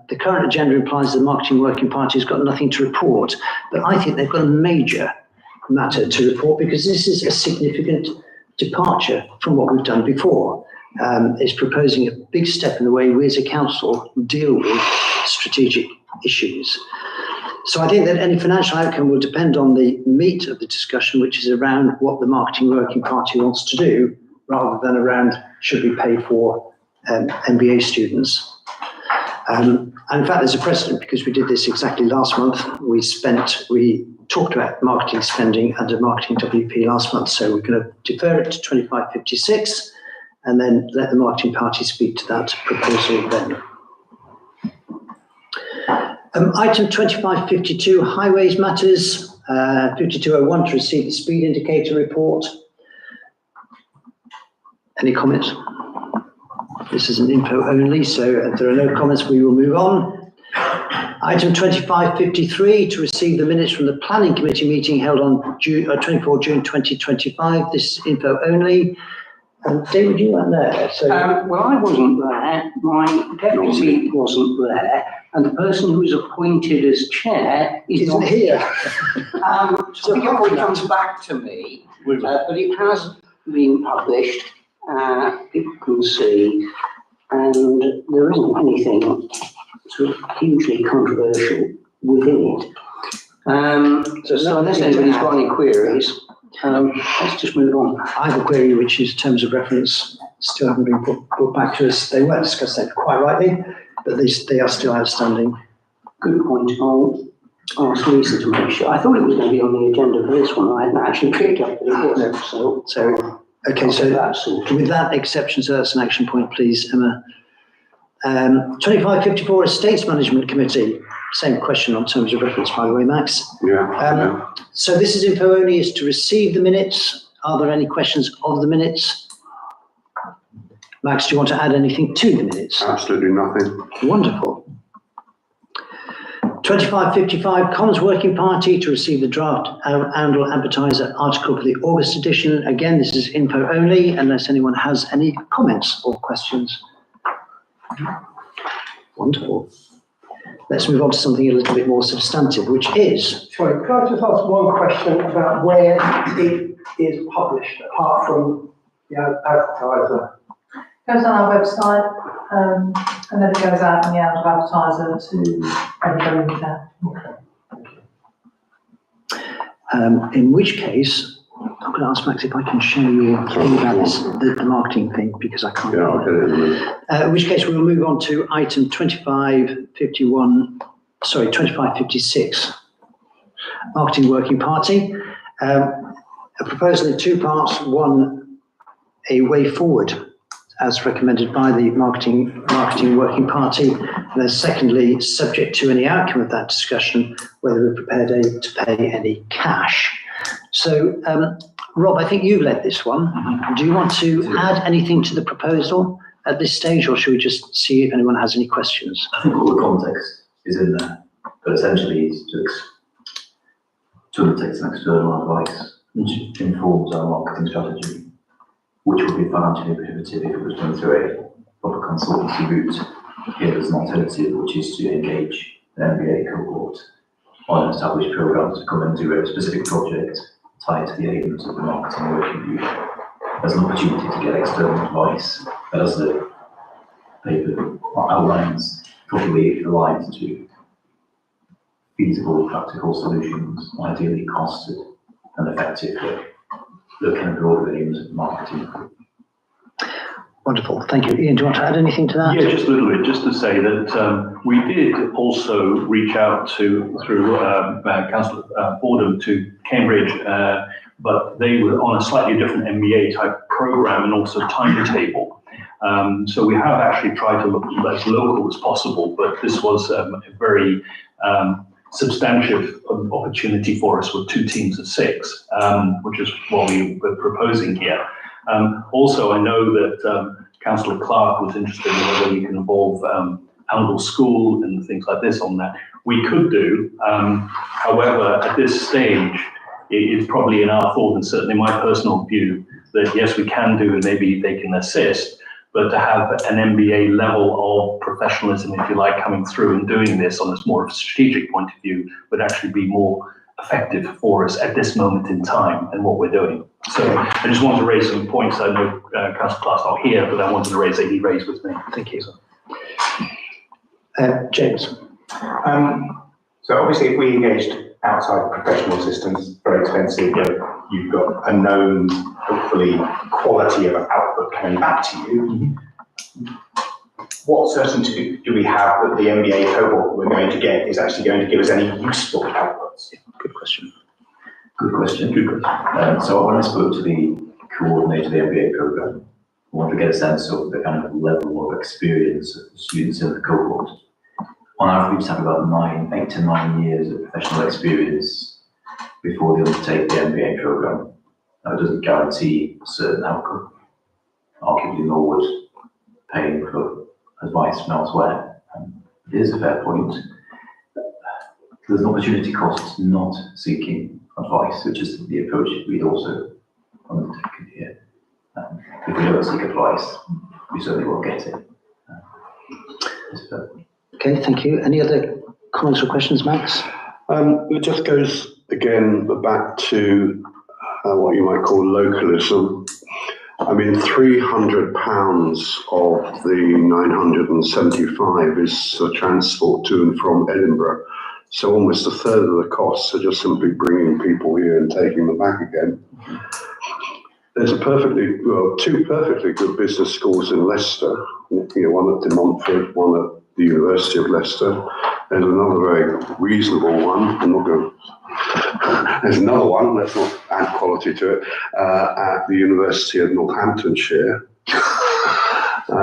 The current agenda implies the marketing working party has got nothing to report, but I think they've got a major matter to report because this is a significant departure from what we've done before. It's proposing a big step in the way we as a council deal with strategic issues. So I think that any financial outcome will depend on the meat of the discussion, which is around what the marketing working party wants to do, rather than around should we pay for MBA students. And in fact, there's a precedent because we did this exactly last month. We talked about marketing spending under marketing WP last month. So we're going to defer it to 2556 and then let the marketing party speak to that proposal then. Item 2552, highways matters, 5201 to receive the speed indicator report. Any comments? This is an info only, so if there are no comments, we will move on. Item 2553 to receive the minutes from the planning committee meeting held on 24 June 2025. This is info only. David, you weren't there. So Well, I wasn't there. My deputy wasn't there. And the person who was appointed as chair is isn't not here. So it probably comes back to me, but it has been published. People can see, and there isn't anything sort of hugely controversial within it. So unless anybody's got any queries, let's just move on. I have a query which is terms of reference still haven't been brought back to us. They weren't discussed then quite rightly, but they are still outstanding. Good point. I'll ask Lisa to make sure. I thought it was going to be on the agenda for this one. I hadn't actually picked up that it was. So okay, so that's all. with that exception, so that's an action point, please, Emma. 2554 Estates Management Committee. Same question on terms of reference, by the way, Max. Yeah. So this is info only, is to receive the minutes. Are there any questions of the minutes? Max, do you want to add anything to the minutes? Absolutely nothing. Wonderful. 2555 Commons Working Party to receive the draft Oundle Advertiser article for the August edition. Again, this is info only, unless anyone has any comments or questions. Wonderful. Let's move on to something a little bit more substantive, which is... Sorry, can I just ask one question about where it is published, apart from the advertiser? Goes on our website, and then it goes out in the Oundle Advertiser to everybody in town. In which case, I'm going to ask Max if I can show you a thing about this, the marketing thing, because I can't. Yeah, I'll get it in a minute. In which case, we will move on to item 2556, Marketing Working Party. A proposal in two parts. One, a way forward, as recommended by the Marketing Working Party. And then secondly, subject to any outcome of that discussion, whether we're prepared to pay any cash. So, Rob, I think you've led this one. Do you want to add anything to the proposal at this stage, or should we just see if anyone has any questions? I think all the context is in there, but essentially it's to to undertake some external advice, which informs our marketing strategy, which would be financially prohibitive if it was done through a proper consultancy route. Here there's an alternative, which is to engage an MBA cohort on an established programme to come and do a specific project tied to the aims of the marketing working group. There's an opportunity to get external advice, as the paper outlines, probably aligned to feasible, practical solutions, ideally costed and effective, the kind of broader aims of marketing. Wonderful, thank you. Ian, do you want to add anything to that? Yeah, just a little bit, just to say that we did also reach out through Councillor Fordham to Cambridge, but they were on a slightly different MBA type programme and also timetable. So we have actually tried to look as local as possible, but this was a very substantive opportunity for us with 2 teams of 6, which is what we were proposing here. Also, I know that Councillor Clark was interested in whether we can involve Angle School and things like this on that. We could do, however, at this stage, it's probably in our thought, and certainly my personal view, that yes, we can do, and maybe they can assist, but to have an MBA level of professionalism, if you like, coming through and doing this on a more strategic point of view would actually be more effective for us at this moment in time and what we're doing. So I just wanted to raise some points. I know Councillor Clark's not here, but I wanted to raise that he raised with me. Thank you. James. So obviously if we engaged outside professional assistance, very expensive, but you've got a known, hopefully, quality of output coming back to you. What certainty do we have that the MBA cohort we're going to get is actually going to give us any useful outputs? Good question. Good question. So when I spoke to the coordinator of the MBA programme, I wanted to get a sense of the kind of level of experience of the students in the cohort. On average, have about 8 to 9 years of professional experience before they undertake the MBA programme. Now, it doesn't guarantee a certain outcome. Arguably, nor would paying for advice from elsewhere. It is a fair point. There's an opportunity cost not seeking advice, which is the approach we'd also undertaken here. If we don't seek advice, we certainly won't get it. It's a fair point. Okay, thank you. Any other comments or questions, Max? It just goes again back to what you might call localism. I mean, £300 of the 975 is the transport to and from Edinburgh. So almost a third of the costs are just simply bringing people here and taking them back again. There's two perfectly good business schools in Leicester. One at De Montfort, one at the University of Leicester. There's another very reasonable one. There's another one, let's not add quality to it, at the University of Northamptonshire. I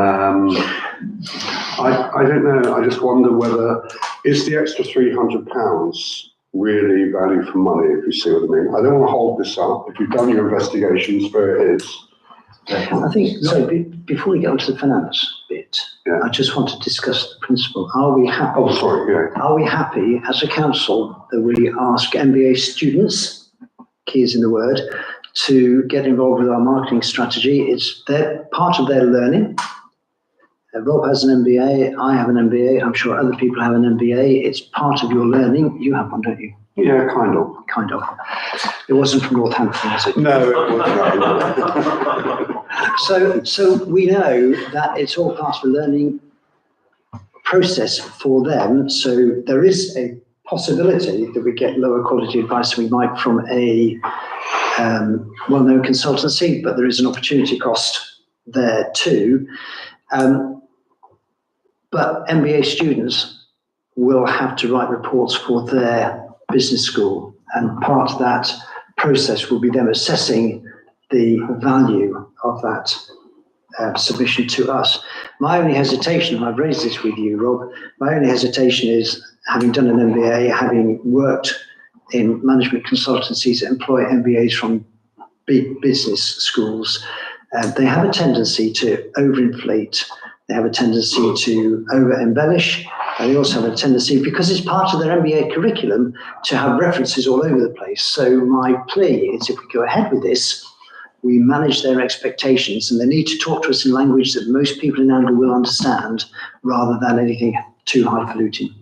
don't know, I just wonder whether, is the extra £300 really value for money, if you see what I mean? I don't want to hold this up. If you've done your investigations, there it is. I think, so before we get onto the finance bit, Yeah. I just want to discuss the principle. Are we happy? Oh, sorry, yeah. Are we happy as a council that we ask MBA students, key is in the word, to get involved with our marketing strategy? It's part of their learning. Rob has an MBA, I have an MBA, I'm sure other people have an MBA. It's part of your learning. You have one, don't you? Yeah, kind of. Kind of. It wasn't from Northampton, was it? No, it wasn't. So we know that it's all part of a learning process for them. So there is a possibility that we get lower quality advice than we might from a well-known consultancy, but there is an opportunity cost there too. But MBA students will have to write reports for their business school, and part of that process will be them assessing the value of that submission to us. My only hesitation, and I've raised this with you, Rob, my only hesitation is, having done an MBA, having worked in management consultancies that employ MBAs from big business schools, they have a tendency to overinflate. They have a tendency to over-embellish. And they also have a tendency, because it's part of their MBA curriculum, to have references all over the place. So my plea is, if we go ahead with this, we manage their expectations, and they need to talk to us in language that most people in Andover will understand, rather than anything too highfalutin.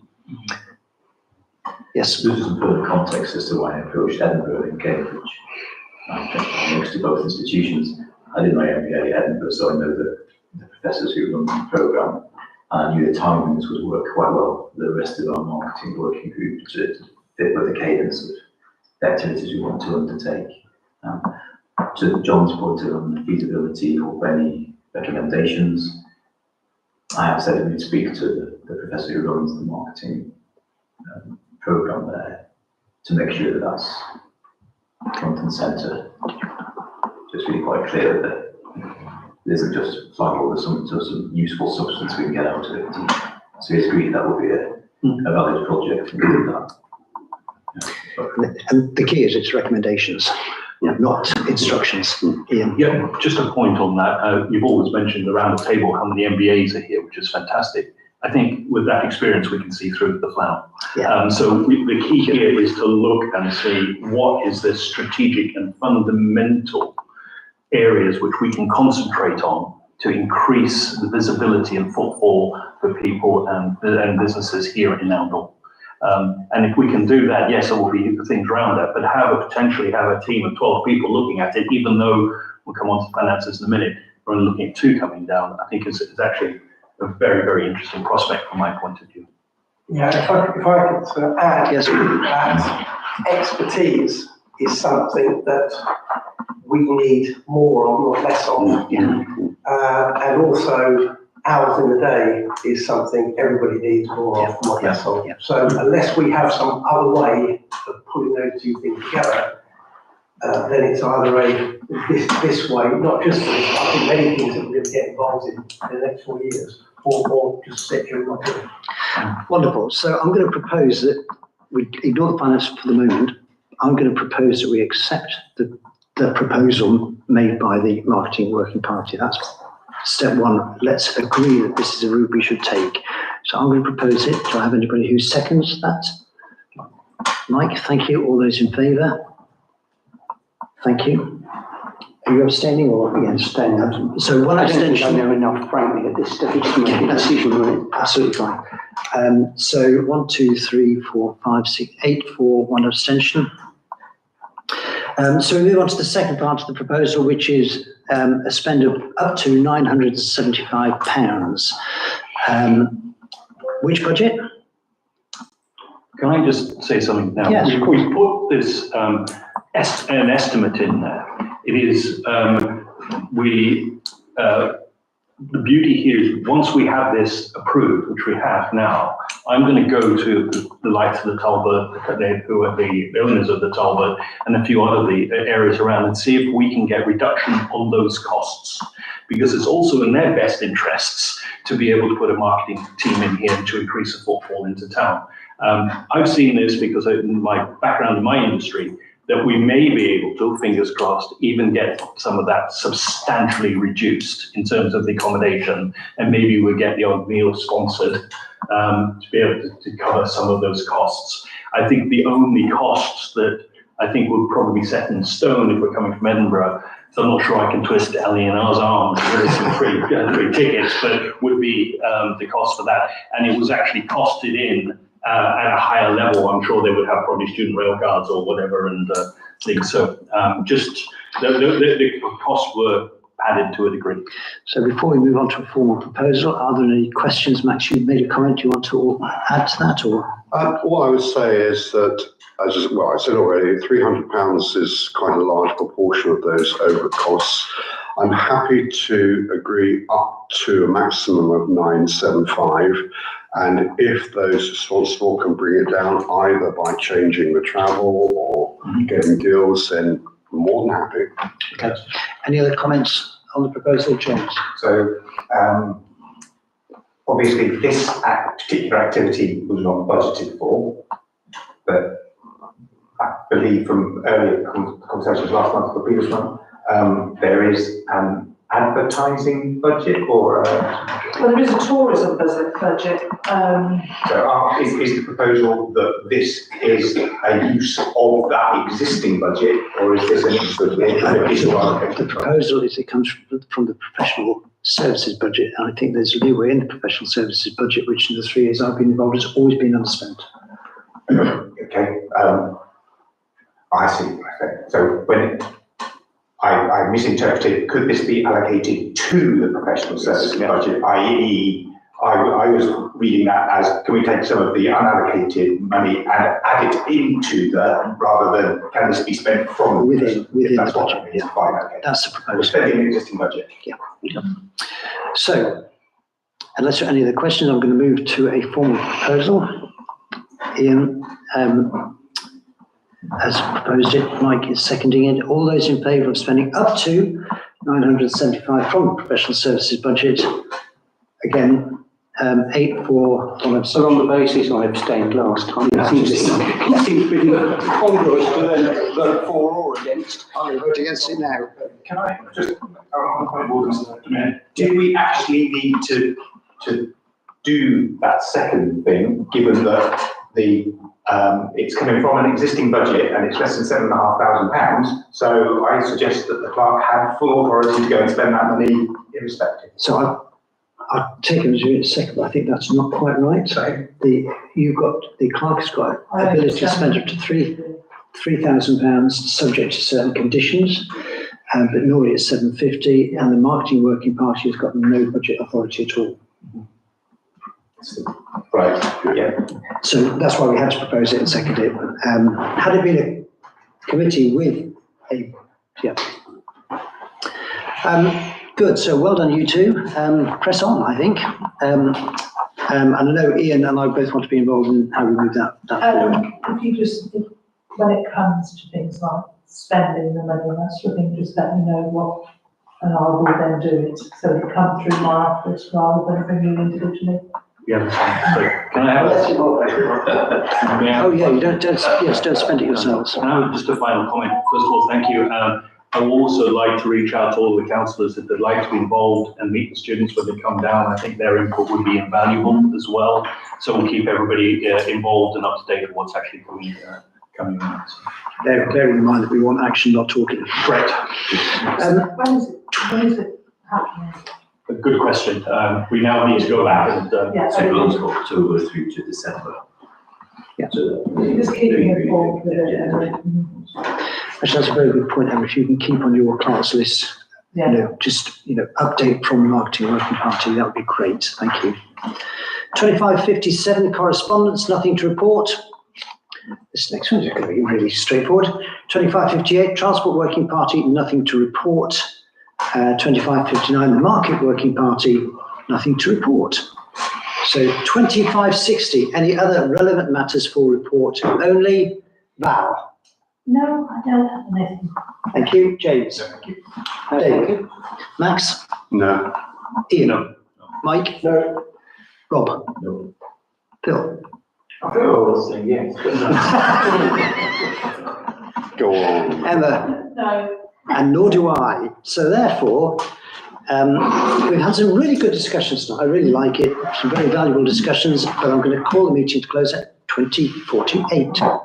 Yes. There's some further context as to why I approached Edinburgh and Cambridge. Next to both institutions. I did my MBA at Edinburgh, so I know the professors who run the programme. And I knew the timings would work quite well for the rest of our marketing working group to fit with the cadence of the activities we want to undertake. To John's point on the feasibility of any recommendations, I have said we'd speak to the professor who runs the marketing programme there to make sure that that's front and centre. Just really quite clear that it isn't just final, there's some useful substance we can get out of it. So he's agreed that will be a valid project. And the key is its recommendations, not instructions. Ian? Yeah, just a point on that. You've always mentioned around the table how many MBAs are here, which is fantastic. I think with that experience, we can see through the flower. Yeah. The key here is to look and see what is the strategic and fundamental areas which we can concentrate on to increase the visibility and footfall for people and businesses here in Oundle. And if we can do that, yes, there will be things around that, but potentially have a team of 12 people looking at it, even though we'll come on to finances in a minute, we're only looking at 2 coming down, I think it's actually a very, very interesting prospect from my point of view. Yeah, if I could sort of add, Yes. that expertise is something that we need more of, not less of. And also, hours in the day is something everybody needs more of, not less of. So unless we have some other way of putting those two things together, then it's either this way, not just this, I think many things that we're going to get involved in the next 4 years, or just sit here and not do it. Wonderful. So I'm going to propose that we ignore the finance for the moment. I'm going to propose that we accept the proposal made by the Marketing Working Party. That's step one. Let's agree that this is a route we should take. So I'm going to propose it. Do I have anybody who seconds that? Mike, thank you. All those in favour? Thank you. Are you abstaining or against? Abstaining. So one abstention. I don't think I know enough, frankly, at this stage to make a That's decision. absolutely fine. So 1, 2, 3, 4, 5, 6, 8 for one abstention. So we move on to the second part of the proposal, which is a spend of up to £975. Which budget? Can I just say something now? Yes. We put this an estimate in there. It is the beauty here is once we have this approved, which we have now, I'm going to go to the likes of the Talbot, who are the owners of the Talbot, and a few other areas around, and see if we can get reduction on those costs, because it's also in their best interests to be able to put a marketing team in here to increase the footfall into town. I've seen this because in my background in my industry, that we may be able to, fingers crossed, even get some of that substantially reduced in terms of the accommodation, and maybe we'll get the odd meal sponsored to be able to cover some of those costs. I think the only costs that I think will probably be set in stone if we're coming from Edinburgh, so I'm not sure I can twist Ellie and R's arms with some free tickets, but would be the cost for that. And it was actually costed in at a higher level. I'm sure they would have probably student rail cards or whatever and things. So just the costs were added to a degree. So before we move on to a formal proposal, are there any questions? Max, you made a comment. You want to add to that, or? All I would say is that, I said already, £300 is quite a large proportion of those over costs. I'm happy to agree up to a maximum of 975. And if those responsible can bring it down either by changing the travel or getting deals, then I'm more than happy. Okay. Any other comments on the proposal, James? So, obviously, this particular activity was not budgeted for, but I believe from earlier conversations last month or the previous month, there is an advertising budget or? Well, there is a tourism budget, So is the proposal that this is a use of that existing budget, or is this an The proposal is it comes from the professional services budget, and I think there's leeway in the professional services budget, which in the 3 years I've been involved has always been underspent. Okay, I see. Okay. So when I misinterpreted, could this be allocated to the professional services budget, i.e. I was reading that as, can we take some of the unallocated money and add it into rather than can this be spent from Within that's the what budget, it means. yeah. Fine, okay. That's the We're proposal. spending the existing budget. So, unless there are any other questions, I'm going to move to a formal proposal. Ian has proposed it, Mike is seconding it. All those in favour of spending up to 975 from the professional services budget. Again, 8 for, 1 So abstention. on the basis I abstained last time, it seems pretty congruous to then vote for or against. I'm going to vote against it now. Can I just, on point of order, a minute, do we actually need to do that second thing, given that it's coming from an existing budget and it's less than £7,500? So I suggest that the clerk had full authority to go and spend that money irrespective. So I'll take it as you in a second, but I think that's not quite right. So, The clerk's got ability to spend up to £3,000 subject to certain conditions, but normally it's 750, and the marketing working party has got no budget authority at all. right, yeah. So that's why we had to propose it and second it. Had it been a committee with a, good, so well done you two. Press on, I think. And I know Ian and I both want to be involved in how we move that forward. if you just, when it comes to things like spending the money and that sort of thing, just let me know what, and I will then do it. So it comes through my office rather than bringing individually. Yeah, so can I have Oh yeah, you don't spend it yourselves. Can I have just a final comment? First of all, thank you. I would also like to reach out to all the councillors if they'd like to be involved and meet the students when they come down. I think their input would be invaluable as well. So we'll keep everybody involved and up to date with what's actually coming in. Bearing in mind that we want action, not talking. Correct. When is it happening? A good question. We now need to go back and, Yeah, So it runs October through to December. Yeah. So just keep me informed with it. Actually, that's a very good point, Emma. If you can keep on your class list, update from the marketing working party, that would be great. Thank you. 2557 correspondence, nothing to report. This next one is going to be really straightforward. 2558 transport working party, nothing to report. 2559 the market working party, nothing to report. So 2560, any other relevant matters for report only? Val. No, I don't have anything. Thank you. James. David. Max. No. Ian. No. Mike. No. Rob. No. Phil. I feel I was saying yes, but no. Go on. Emma. No. And nor do I. So therefore, we've had some really good discussions tonight. I really like it. Some very valuable discussions, but I'm going to call the meeting to close at 20:48.